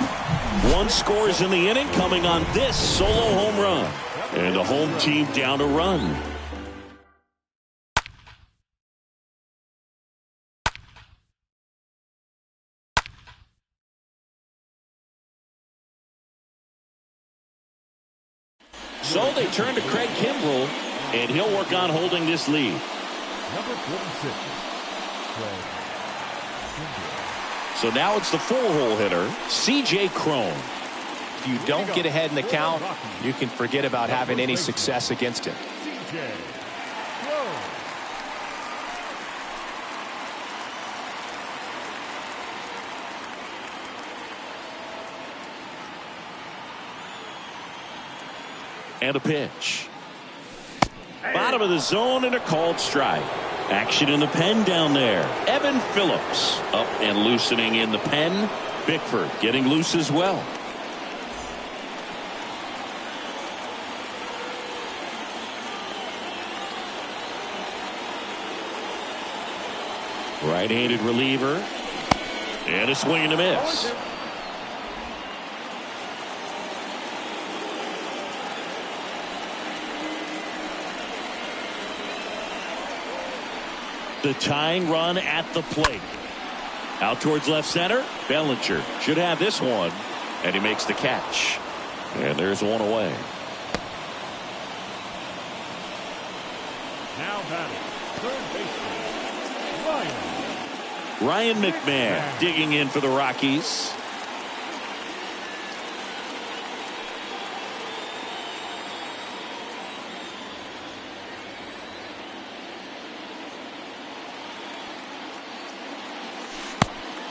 1 scores in the inning, coming on this solo home run. And the home team down a run. So they turn to Craig Kimbrell, and he'll work on holding this lead. Number 46, Craig Kimbrell. So now it's the 4-hole hitter, C.J. Cron. If you don't get ahead in the count, you can forget about having any success against him. C.J. Cron. And a pitch. Bottom of the zone and a called strike. Action in the pen down there. Evan Phillips up and loosening in the pen. Bickford getting loose as well. Right-handed reliever. And a swing and a miss. The tying run at the plate. Out towards left center. Bellinger should have this one. And he makes the catch. And there's one away. Now batting, third baseman, Ryan McMahon digging in for the Rockies.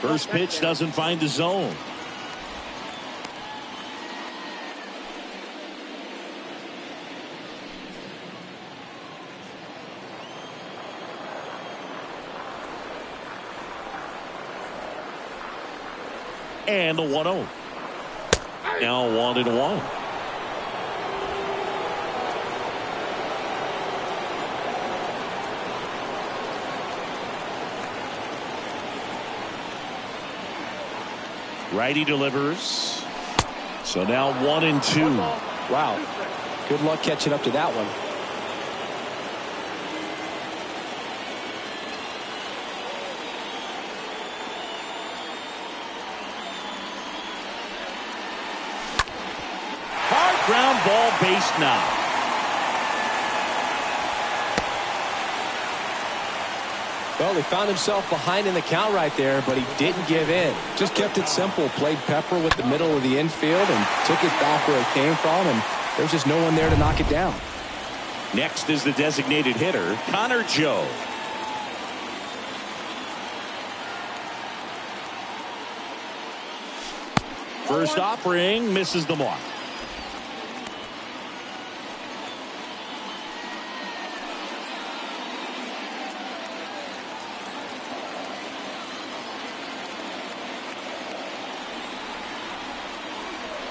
First pitch doesn't find the zone. And the 1-0. Now 1-1. Righty delivers. So now 1-2. Wow. Good luck catching up to that one. Hard ground ball base now. Well, he found himself behind in the count right there, but he didn't give in. Just kept it simple, played pepper with the middle of the infield and took it back where it came from, and there's just no one there to knock it down. Next is the designated hitter, Connor Joe. First offering misses the mark.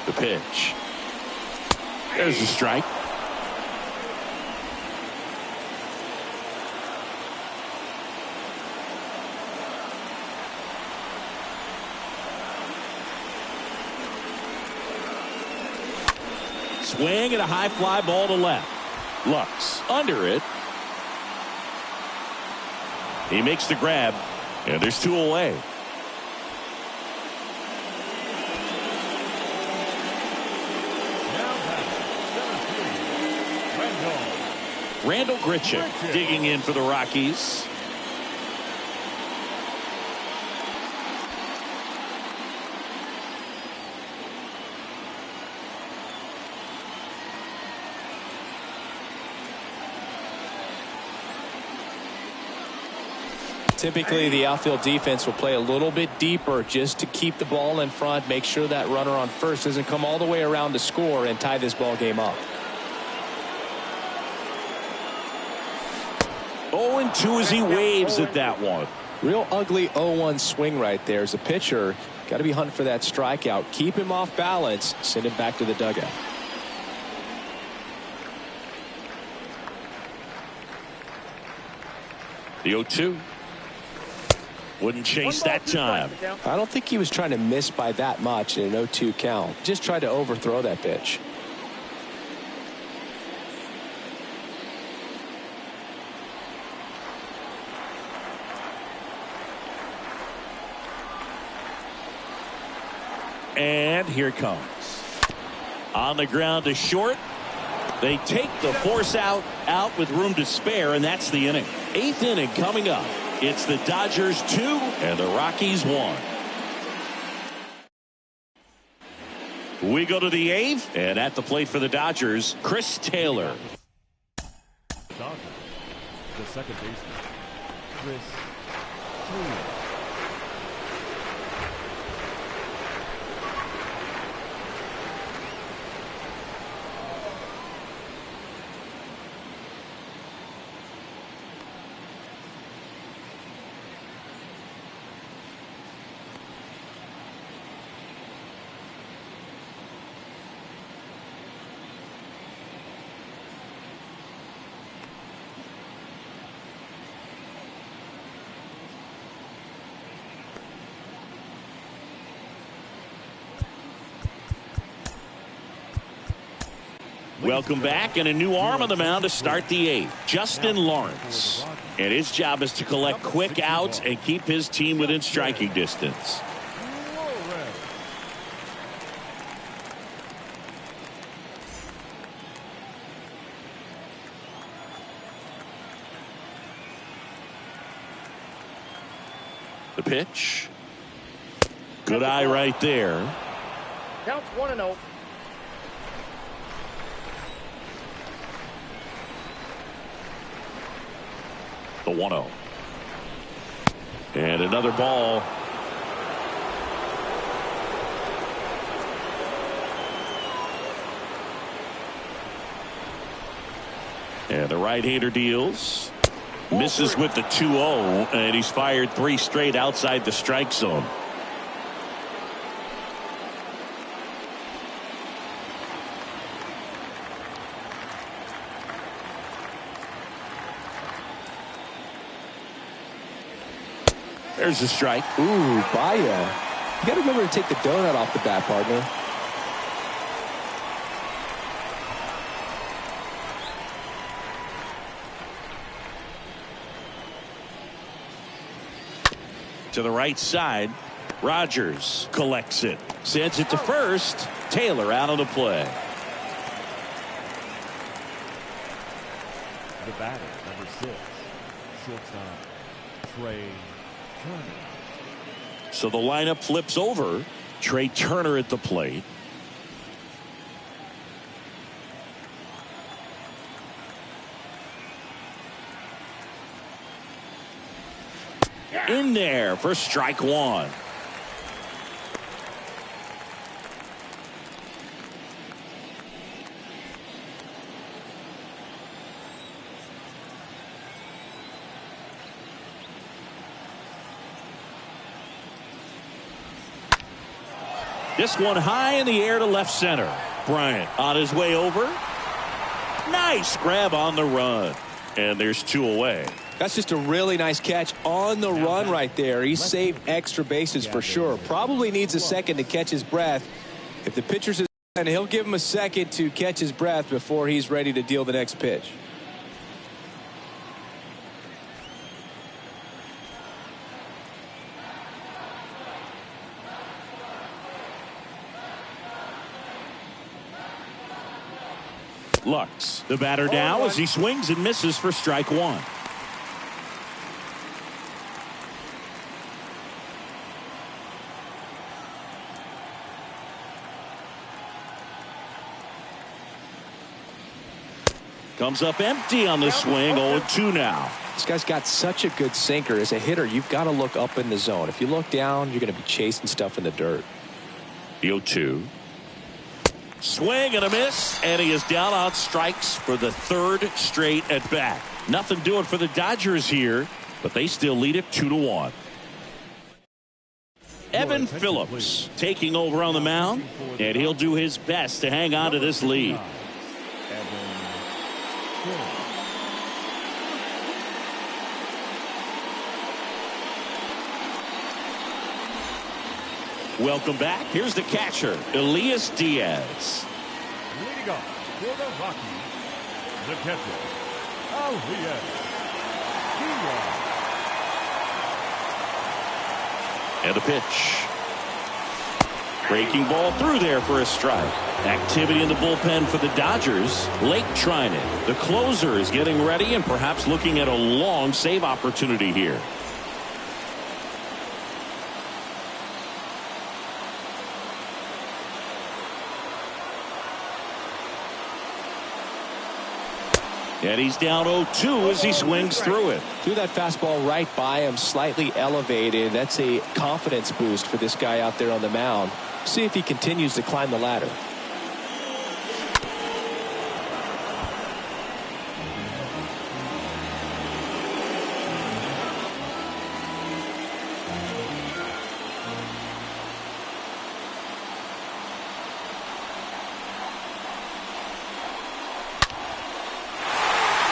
The pitch. There's a strike. Swing and a high fly ball to left. Lux under it. He makes the grab, and there's two away. Randall Grichuk digging in for the Rockies. Typically, the outfield defense will play a little bit deeper just to keep the ball in front, make sure that runner on first doesn't come all the way around to score and tie this ball game up. 0-2 as he waves at that one. Real ugly 0-1 swing right there. As a pitcher, got to be hunting for that strikeout. Keep him off balance. Send him back to the dugout. The 0-2. Wouldn't chase that time. I don't think he was trying to miss by that much in an 0-2 count. Just tried to overthrow that pitch. And here it comes. On the ground to short. They take the force out with room to spare, and that's the inning. Eighth inning coming up. It's the Dodgers 2 and the Rockies 1. We go to the eighth, and at the plate for the Dodgers, Chris Taylor. Dodgers, the second baseman, Chris Taylor. Welcome back, and a new arm on the mound to start the eighth, Justin Lawrence. And his job is to collect quick outs and keep his team within striking distance. The pitch. Good eye right there. Counts 1-0. The 1-0. And another ball. And the right-hander deals. Misses with the 2-0, and he's fired 3 straight outside the strike zone. There's a strike. Ooh, Baya. You got to remember to take the donut off the bat, partner. To the right side. Rogers collects it. Sends it to first. Taylor out of the play. batter, number 6, shortstop Trey Turner. So the lineup flips over. Trey Turner at the plate. In there for strike one. This one high in the air to left center. Bryant on his way over. Nice grab on the run. And there's 2 away. That's just a really nice catch on the run right there. He saved extra bases for sure. Probably needs a second to catch his breath. If the pitcher's and he'll give him a second to catch his breath before he's ready to deal the next pitch. Lux, the batter now as he swings and misses for strike one. Comes up empty on the swing. 0-2 now. This guy's got such a good sinker. As a hitter, you've got to look up in the zone. If you look down, you're going to be chasing stuff in the dirt. The 0-2. Swing and a miss, and he is down on strikes for the 3rd straight at bat. Nothing doing for the Dodgers here, but they still lead it 2-1. Evan Phillips taking over on the mound, and he'll do his best to hang on to this lead. Welcome back. Here's the catcher, Elias Diaz. Leading off for the Rockies, the catcher, Elias Diaz. And a pitch. Breaking ball through there for a strike. Activity in the bullpen for the Dodgers. Lake Trinan, the closer, is getting ready and perhaps looking at a long save opportunity here. And he's down 0-2 as he swings through it. Threw that fastball right by him, slightly elevated. That's a confidence boost for this guy out there on the mound. See if he continues to climb the ladder.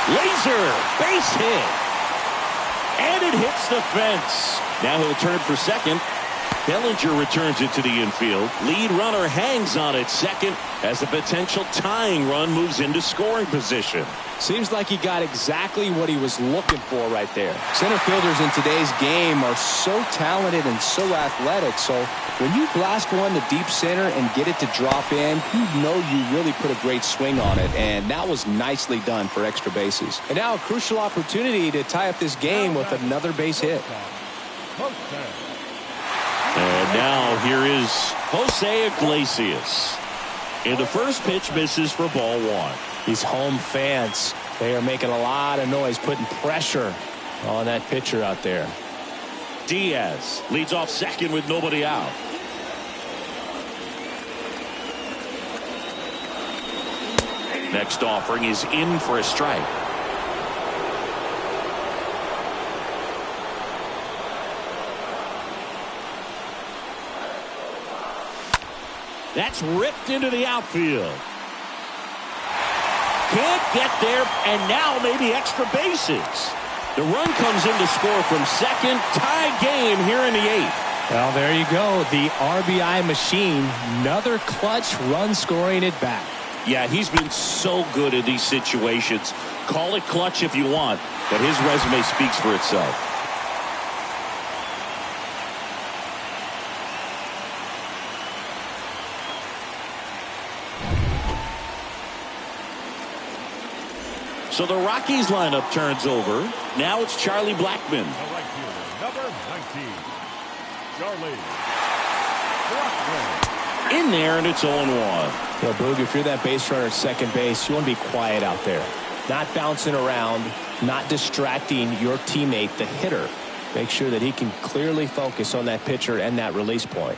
Laser base hit, and it hits the fence. Now he'll turn for second. Bellinger returns it to the infield. Lead runner hangs on at second as the potential tying run moves into scoring position. Seems like he got exactly what he was looking for right there. Center fielders in today's game are so talented and so athletic. So when you blast one to deep center and get it to drop in, you know you really put a great swing on it. And that was nicely done for extra bases. And now a crucial opportunity to tie up this game with another base hit. And now here is Jose Iglesias. And the first pitch misses for ball one. These home fans, they are making a lot of noise, putting pressure on that pitcher out there. Diaz leads off second with nobody out. Next offering is in for a strike. That's ripped into the outfield. Can't get there, and now maybe extra bases. The run comes in to score from second. Tie game here in the 8th. Well, there you go. The RBI machine. Another clutch run scoring at bat. Yeah, he's been so good in these situations. Call it clutch if you want, but his resume speaks for itself. So the Rockies lineup turns over. Now it's Charlie Blackmon. The right fielder, number 19, Charlie Blackmon. In there, and it's 0-1. Well, Boog, if you're that base runner at second base, you want to be quiet out there. Not bouncing around, not distracting your teammate, the hitter. Make sure that he can clearly focus on that pitcher and that release point.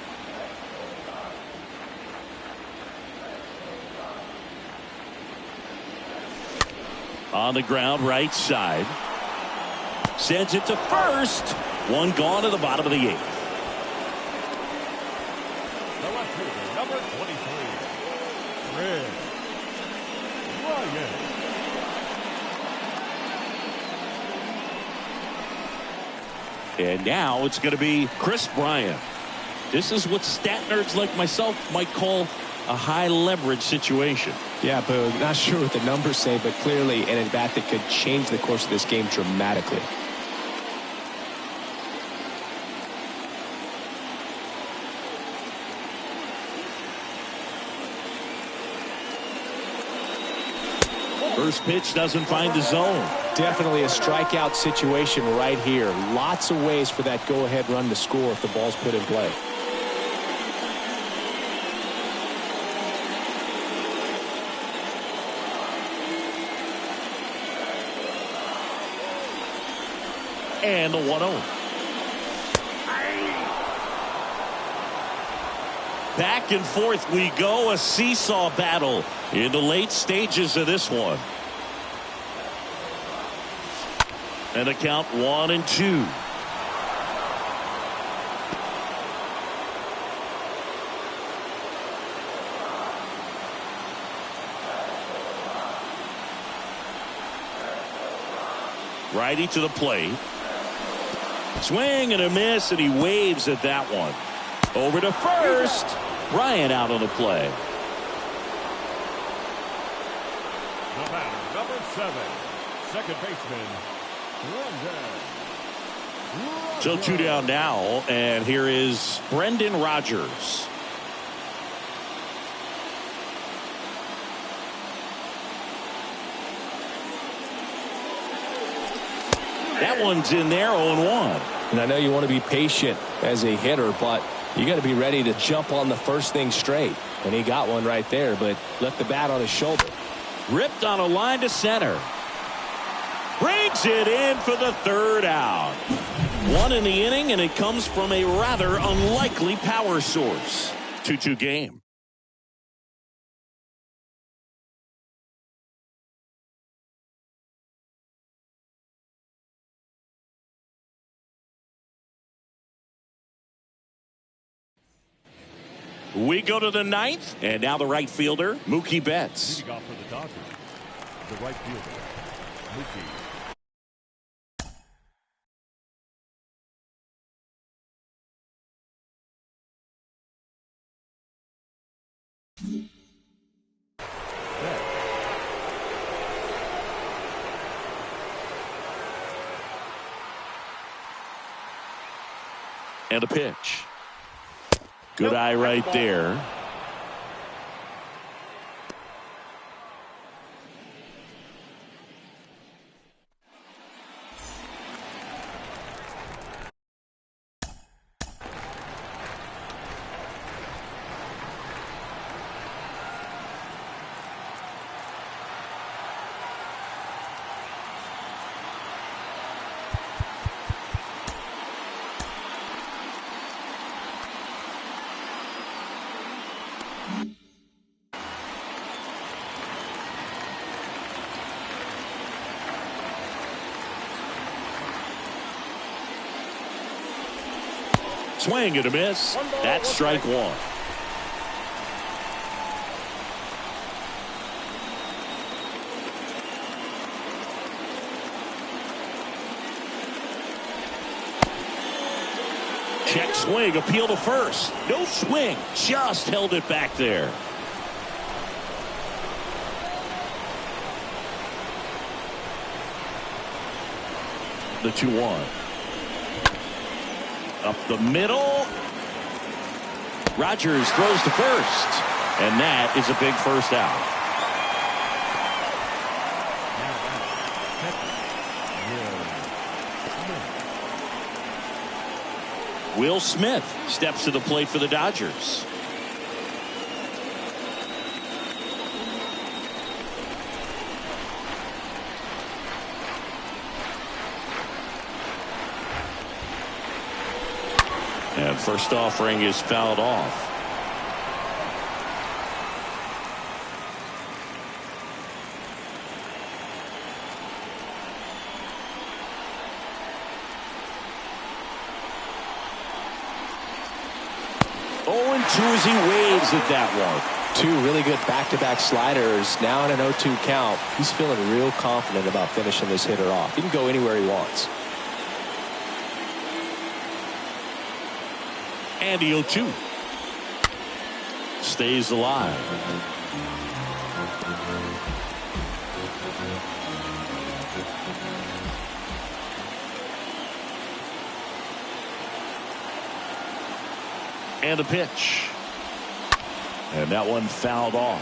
On the ground, right side. Sends it to first. One gone to the bottom of the 8th. The left fielder, number 23, Chris Ryan. And now it's going to be Chris Bryant. This is what stat nerds like myself might call a high leverage situation. Yeah, Boog, not sure what the numbers say, but clearly an at-bat that could change the course of this game dramatically. First pitch doesn't find the zone. Definitely a strikeout situation right here. Lots of ways for that go-ahead run to score if the ball's put in play. And the 1-0. Back and forth we go. A seesaw battle in the late stages of this one. And a count 1-2. Righty to the plate. Swing and a miss, and he waves at that one. Over to first. Bryant out on the play. The batter, number 7, second baseman, Brendan. So 2 down now, and here is Brendan Rodgers. That one's in there, 0-1. And I know you want to be patient as a hitter, but you got to be ready to jump on the first thing straight. And he got one right there, but left the bat on his shoulder. Ripped on a line to center. Brings it in for the 3rd out. 1 in the inning, and it comes from a rather unlikely power source. 2-2 game. We go to the 9th, and now the right fielder, Mookie Betts. Leading off for the Dodgers, the right fielder, Mookie. And a pitch. Good eye right there. Swing and a miss. That's strike 1. Check swing, appeal to first. No swing, just held it back there. The 2-1. Up the middle. Rodgers throws to first. And that is a big first out. Will Smith steps to the plate for the Dodgers. And first offering is fouled off. Two as he waves at that one. Two really good back-to-back sliders. Now in an 0-2 count. He's feeling real confident about finishing this hitter off. He can go anywhere he wants. And the 0-2 stays alive. And a pitch. And that one fouled off.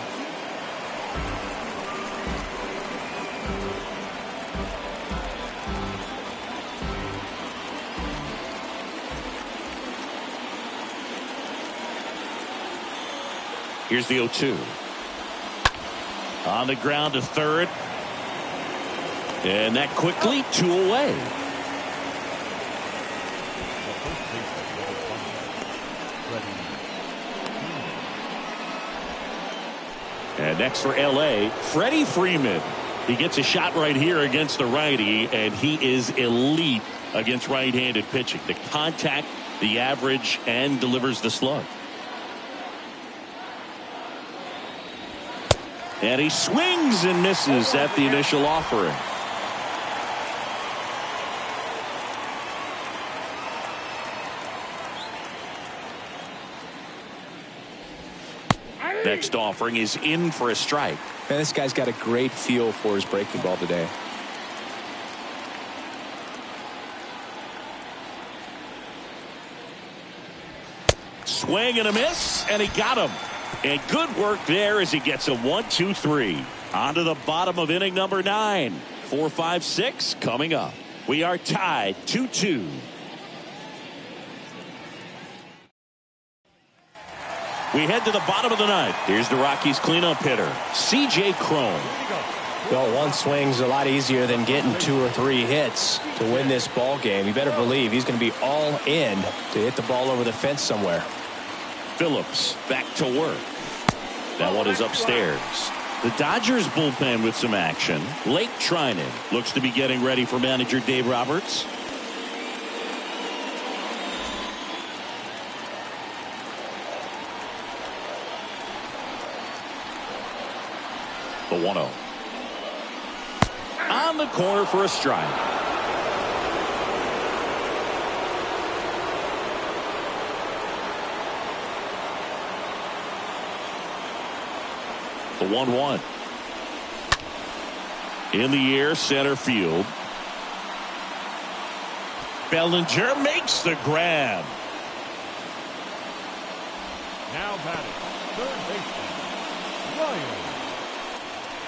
Here's the 0-2. On the ground to third. And that quickly 2 away. And next for L.A., Freddie Freeman. He gets a shot right here against the righty, and he is elite against right-handed pitching. The contact, the average, and delivers the slug. And he swings and misses at the initial offering. Next offering is in for a strike. Man, this guy's got a great feel for his breaking ball today. Swing and a miss, and he got him. And good work there as he gets a 1-2-3. On to the bottom of inning number 9. 4-5-6 coming up. We are tied 2-2. We head to the bottom of the ninth. Here's the Rockies cleanup hitter, C.J. Cron. Well, one swing's a lot easier than getting 2 or 3 hits to win this ball game. You better believe he's going to be all in to hit the ball over the fence somewhere. Phillips back to work. That one is upstairs. The Dodgers bullpen with some action. Blake Trinan looks to be getting ready for manager Dave Roberts. The 1-0. On the corner for a strike. The 1-1. In the air, center field. Bellinger makes the grab. Now batting, third baseman,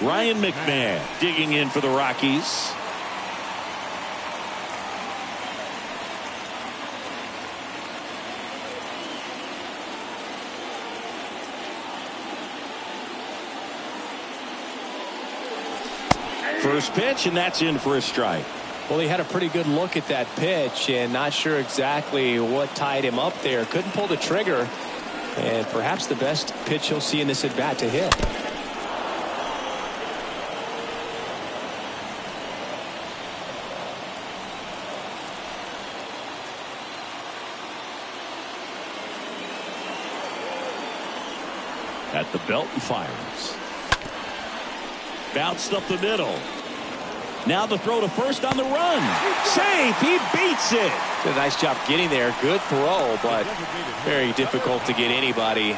Ryan McMahon digging in for the Rockies. First pitch, and that's in for a strike. Well, he had a pretty good look at that pitch and not sure exactly what tied him up there. Couldn't pull the trigger, and perhaps the best pitch he'll see in this at bat to hit. At the belt and fires. Bounced up the middle. Now the throw to first on the run. Safe. He beats it. Did a nice job getting there. Good throw, but very difficult to get anybody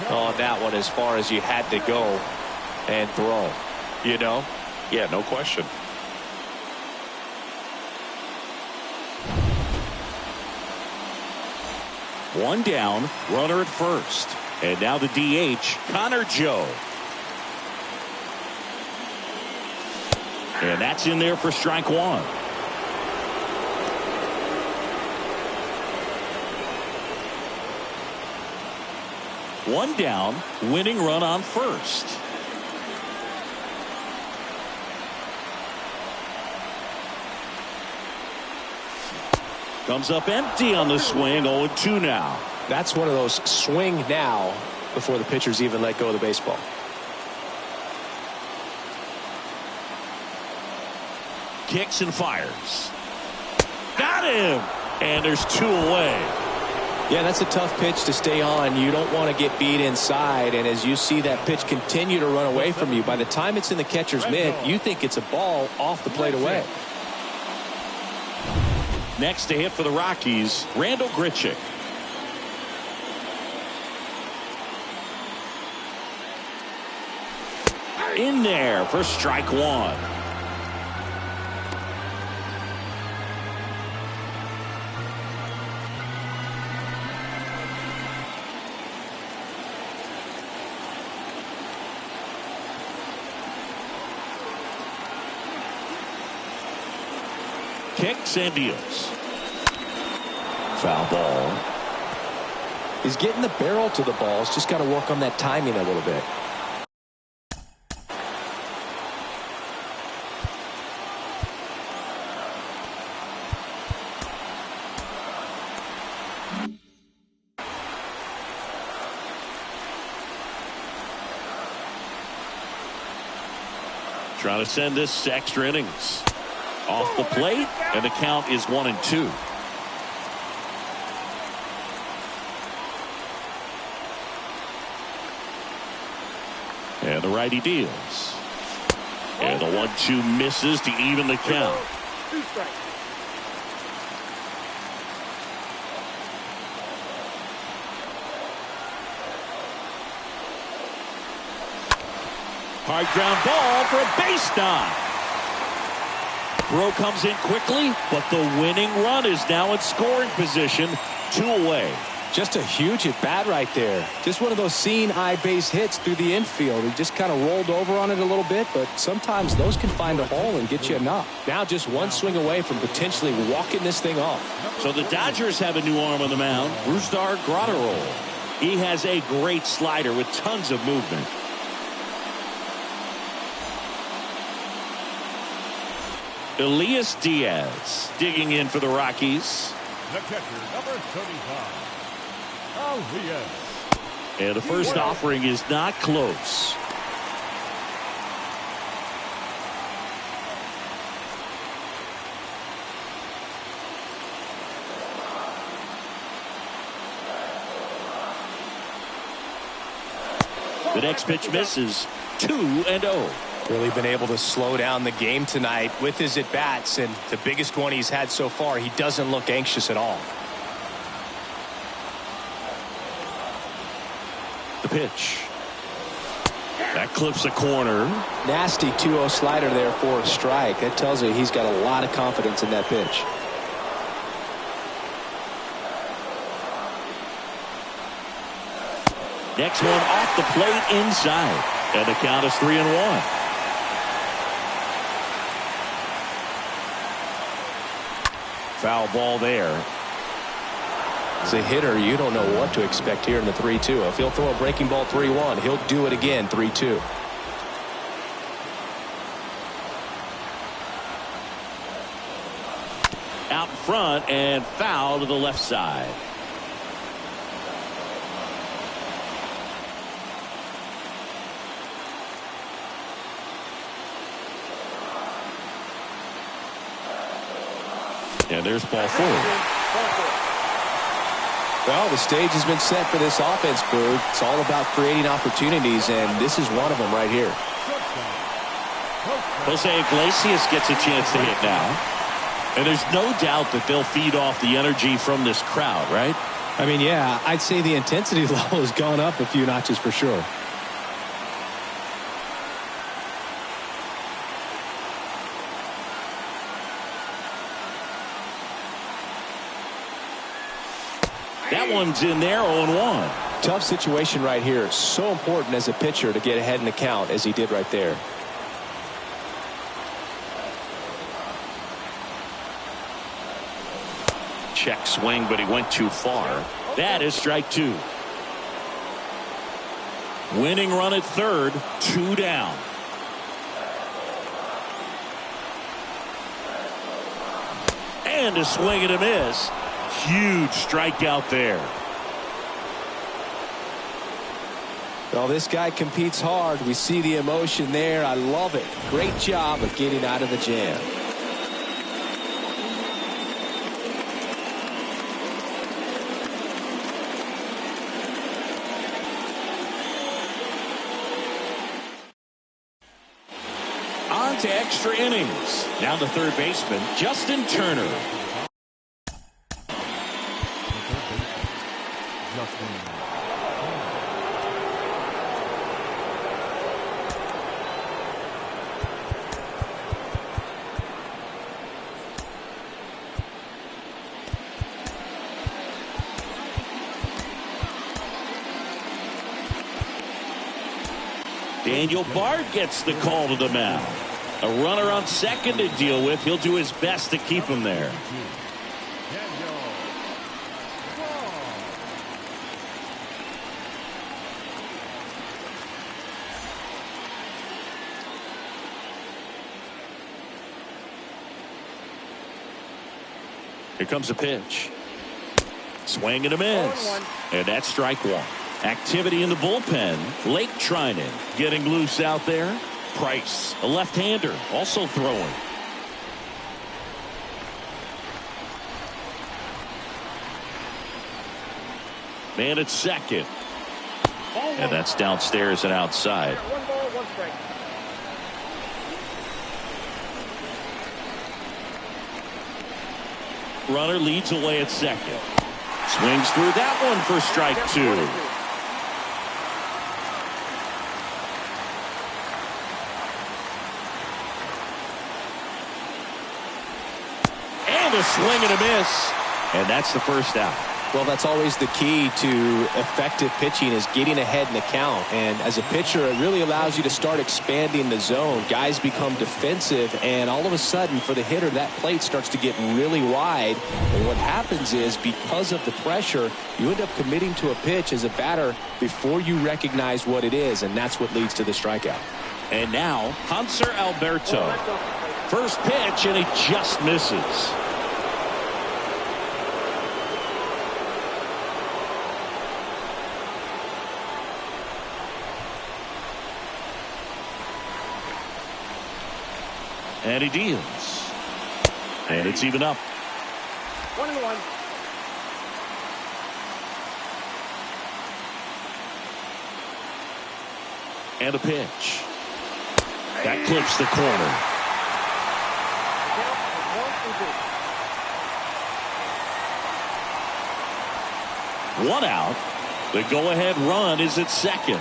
on that one as far as you had to go and throw. You know? Yeah, no question. One down, runner at first. And now the DH, Connor Joe. And that's in there for strike 1. One down, winning run on first. Comes up empty on the swing. 0-2 now. That's one of those swing now before the pitchers even let go of the baseball. Kicks and fires. Got him. And there's 2 away. Yeah, that's a tough pitch to stay on. You don't want to get beat inside, and as you see that pitch continue to run away from you, by the time it's in the catcher's mitt, you think it's a ball off the plate away. Next to hit for the Rockies, Randall Grichuk. In there for strike 1. Kicks and deals. Foul ball. He's getting the barrel to the ball. He's just got to work on that timing a little bit. Trying to send this to extra innings. Off the plate, and the count is 1-2. And the righty deals. And the 1-2 misses to even the count. 2 strikes. Hard ground ball for a base knock. Throw comes in quickly, but the winning run is now in scoring position. 2 away. Just a huge at bat right there. Just one of those seeing eye base hits through the infield. He just kind of rolled over on it a little bit, but sometimes those can find a hole and get you a knock. Now just one swing away from potentially walking this thing off. So the Dodgers have a new arm on the mound, Brusdar Graterol. He has a great slider with tons of movement. Elias Diaz digging in for the Rockies. The catcher, number 35, Elias. And the first offering is not close. The next pitch misses. 2-0. Really been able to slow down the game tonight with his at-bats, and the biggest one he's had so far, he doesn't look anxious at all. The pitch. That clips a corner. Nasty 2-0 slider there for a strike. That tells you he's got a lot of confidence in that pitch. Next one off the plate inside. And the count is 3-1. Foul ball there. As a hitter, you don't know what to expect here in the 3-2. If he'll throw a breaking ball 3-1, he'll do it again 3-2. Out in front and foul to the left side. And there's ball 4. Well, the stage has been set for this offense, Boog. It's all about creating opportunities, and this is one of them right here. Jose Iglesias gets a chance to hit now. And there's no doubt that they'll feed off the energy from this crowd, right? I mean, yeah, I'd say the intensity level has gone up a few notches for sure. That one's in there, 0-1. Tough situation right here. So important as a pitcher to get ahead in the count as he did right there. Check swing, but he went too far. That is strike 2. Winning run at third, 2 down. And a swing and a miss. Huge strikeout there. Well, this guy competes hard. We see the emotion there. I love it. Great job of getting out of the jam. On to extra innings. Now the third baseman, Justin Turner. Daniel Bard gets the call to the mound. A runner on second to deal with. He'll do his best to keep him there. Here comes a pitch. Swing and a miss. And that's strike one. Activity in the bullpen. Lake Trinan getting loose out there. Price, a left-hander, also throwing. Man at second. And that's downstairs and outside. 1 ball, 1 strike. Runner leads away at second. Swings through that one for strike 2. A swing and a miss, and that's the first out. Well, that's always the key to effective pitching, is getting ahead in the count. And as a pitcher, it really allows you to start expanding the zone. Guys become defensive, and all of a sudden, for the hitter, that plate starts to get really wide. And what happens is, because of the pressure, you end up committing to a pitch as a batter before you recognize what it is, and that's what leads to the strikeout. And now, Hanser Alberto. First pitch, and he just misses. And he deals. And it's even up. 1-1. And a pitch. That clips the corner. One out. The go-ahead run is at second.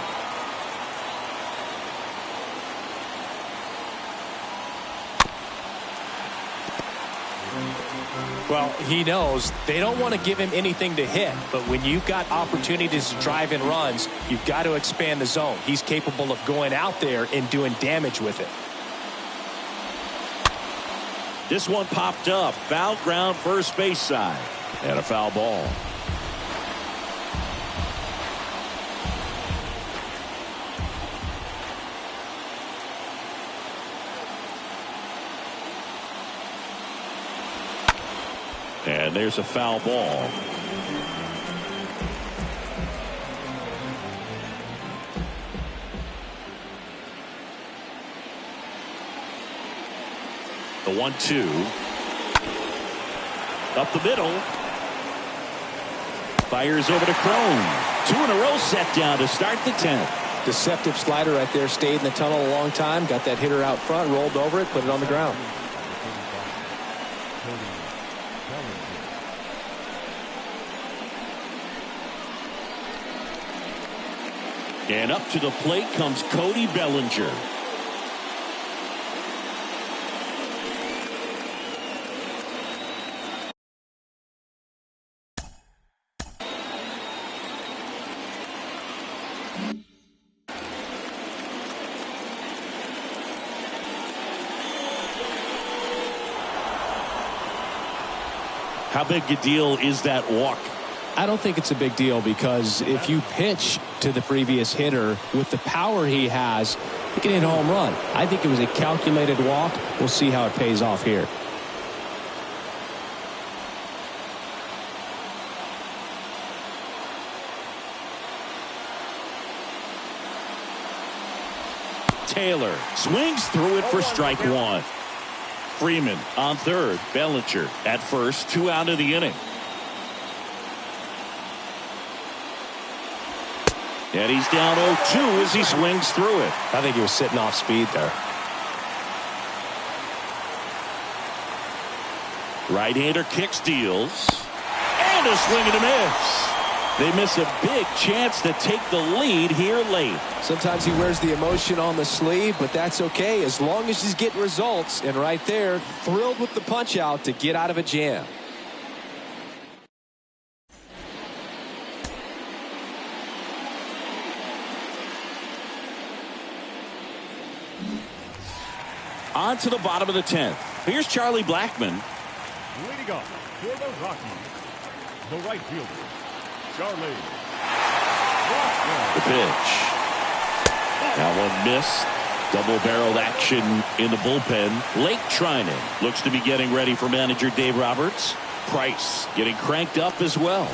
Well, he knows they don't want to give him anything to hit, but when you've got opportunities to drive in runs, you've got to expand the zone. He's capable of going out there and doing damage with it. This one popped up. Foul ground, first base side. And a foul ball. And there's a foul ball. The 1-2. Up the middle. Fires over to Crone. 2 in a row set down to start the 10th. Deceptive slider right there. Stayed in the tunnel a long time. Got that hitter out front. Rolled over it. Put it on the ground. And up to the plate comes Cody Bellinger. How big a deal is that walk I don't think it's a big deal because if you pitch to the previous hitter with the power he has, he can hit a home run. I think it was a calculated walk. We'll see how it pays off here. Taylor swings through it for strike one. Freeman on third. Bellinger at first. 2 out of the inning. And he's down 0-2 as he swings through it. I think he was sitting off speed there. Right-hander kicks, deals. And a swing and a miss. They miss a big chance to take the lead here late. Sometimes he wears the emotion on the sleeve, but that's okay as long as he's getting results. And right there, thrilled with the punch out to get out of a jam. On to the bottom of the 10th. Here's Charlie Blackmon. Leading off for the Rockies, the right fielder, Charlie. The pitch. That one missed. Double-barreled action in the bullpen. Lake Trinan looks to be getting ready for manager Dave Roberts. Price getting cranked up as well.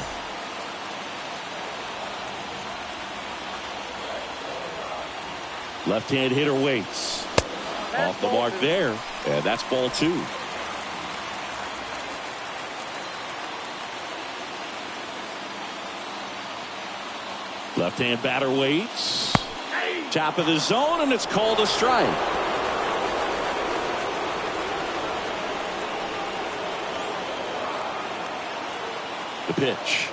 Left-hand hitter waits. Off the mark there. And that's ball 2. Left-hand batter waits. Top of the zone, and it's called a strike. The pitch.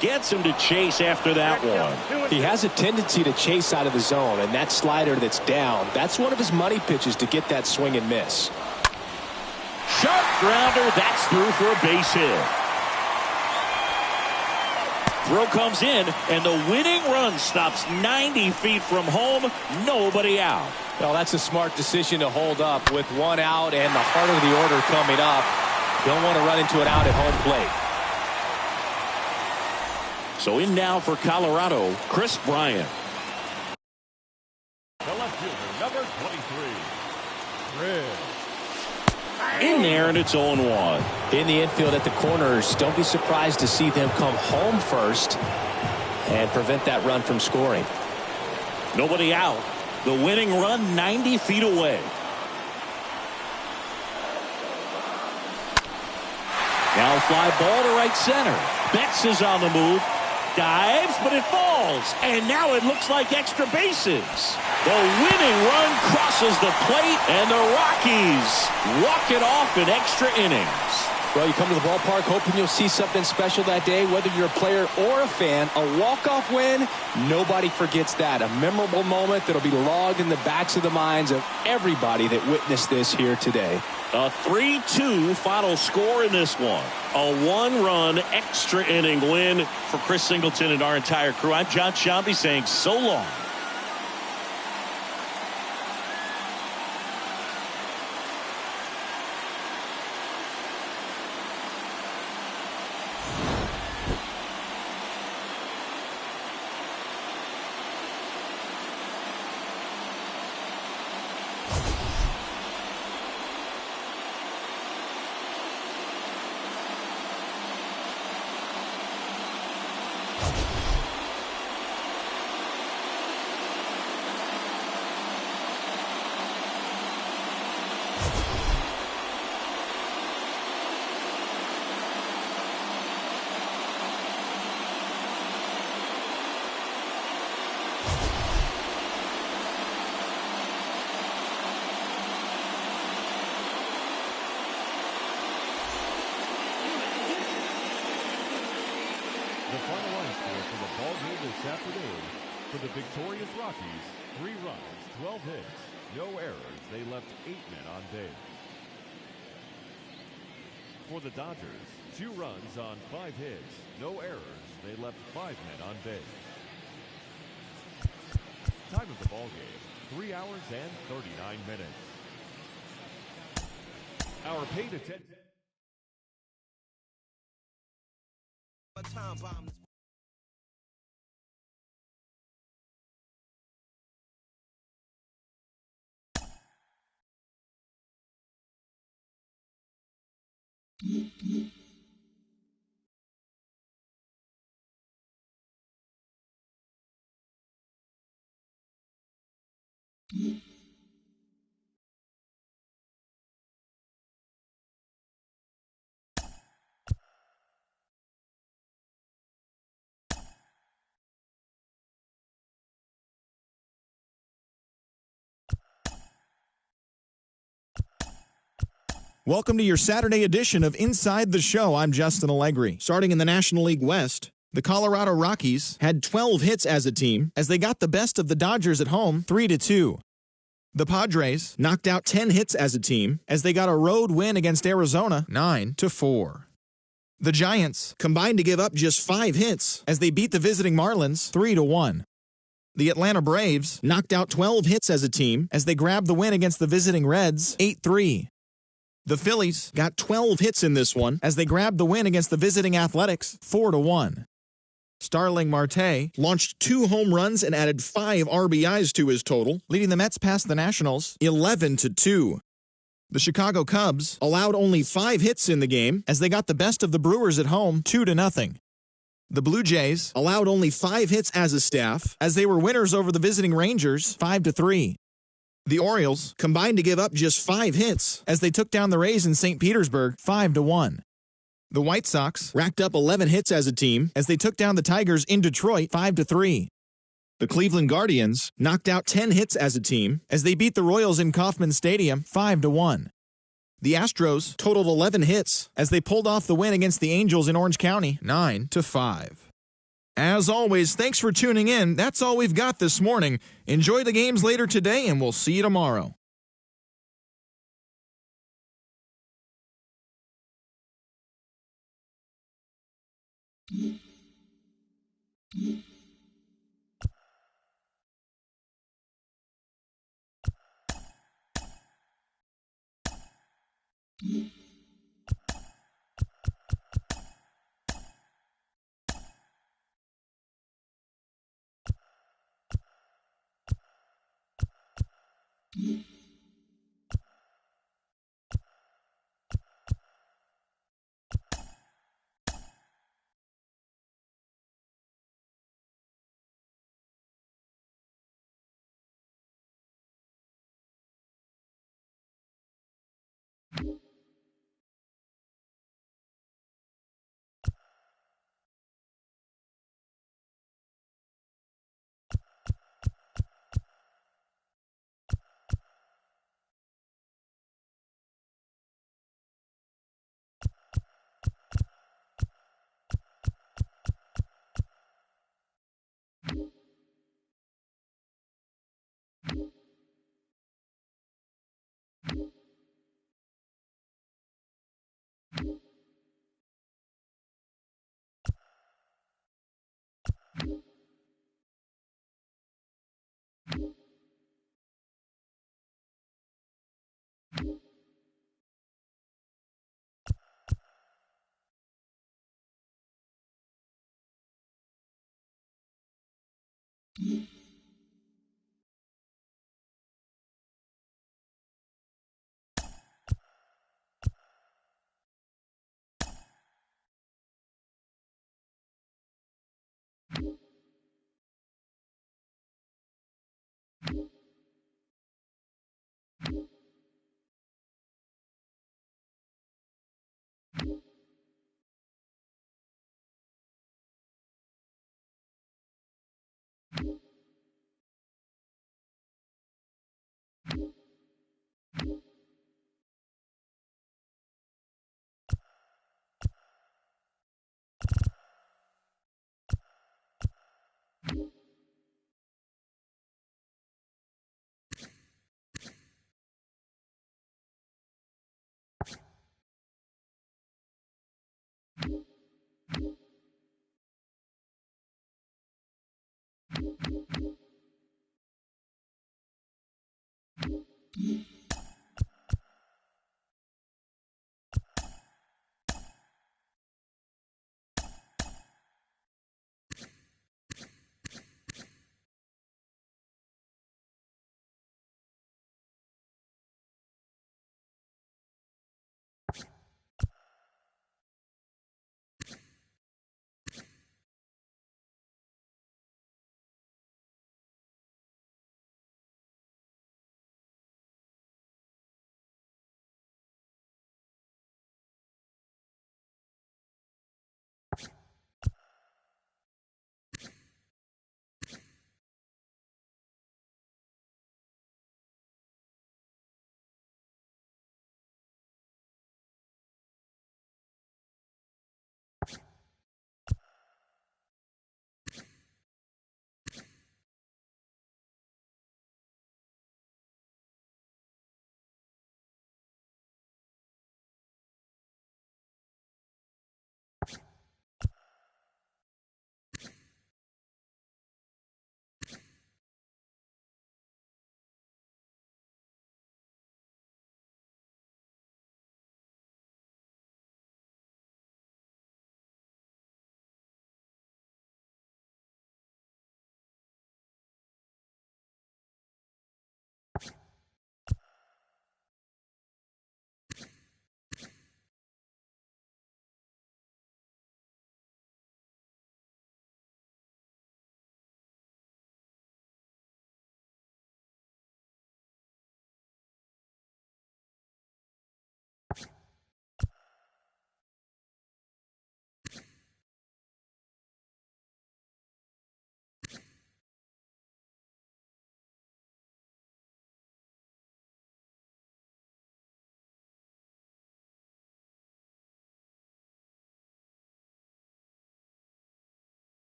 Gets him to chase after that one. He has a tendency to chase out of the zone, and that slider that's down, that's one of his money pitches to get that swing and miss. Sharp grounder, that's through for a base hit. Throw comes in, and the winning run stops 90 feet from home. Nobody out. Well, that's a smart decision to hold up with 1 out and the heart of the order coming up. Don't want to run into an out at home plate. So in now for Colorado, Chris Bryant. The left fielder, number 23, Chris. In there, and it's 0-1. In the infield at the corners, don't be surprised to see them come home first and prevent that run from scoring. Nobody out. The winning run 90 feet away. Now fly ball to right center. Betts is on the move. Dives, but it falls. And now it looks like extra bases. The winning run crosses the plate, and the Rockies walk it off in extra innings. Well, you come to the ballpark hoping you'll see something special that day, whether you're a player or a fan. A walk-off win, nobody forgets that. A memorable moment that'll be logged in the backs of the minds of everybody that witnessed this here today. A 3-2 final score in this one. A 1-run extra inning win for Chris Singleton and our entire crew. I'm John Shambi saying so long. The final line score for the ball game this afternoon for the victorious Rockies: 3 runs, 12 hits, no errors. They left 8 men on base. For the Dodgers, 2 runs on 5 hits, no errors. They left 5 men on base. Time of the ball game: 3 hours and 39 minutes. Our paid attention. time bomb. Welcome to your Saturday edition of Inside the Show. I'm Justin Allegri. Starting in the National League West, the Colorado Rockies had 12 hits as a team as they got the best of the Dodgers at home 3-2. The Padres knocked out 10 hits as a team as they got a road win against Arizona 9-4. The Giants combined to give up just 5 hits as they beat the visiting Marlins 3-1. The Atlanta Braves knocked out 12 hits as a team as they grabbed the win against the visiting Reds 8-3. The Phillies got 12 hits in this one as they grabbed the win against the visiting Athletics 4-1. Starling Marte launched 2 home runs and added 5 RBIs to his total, leading the Mets past the Nationals 11-2. The Chicago Cubs allowed only 5 hits in the game as they got the best of the Brewers at home 2-0. The Blue Jays allowed only 5 hits as a staff as they were winners over the visiting Rangers 5-3. The Orioles combined to give up just 5 hits as they took down the Rays in St. Petersburg 5-1. The White Sox racked up 11 hits as a team as they took down the Tigers in Detroit 5-3. The Cleveland Guardians knocked out 10 hits as a team as they beat the Royals in Kauffman Stadium 5-1. The Astros totaled 11 hits as they pulled off the win against the Angels in Orange County 9-5. As always, thanks for tuning in. That's all we've got this morning. Enjoy the games later today, and we'll see you tomorrow.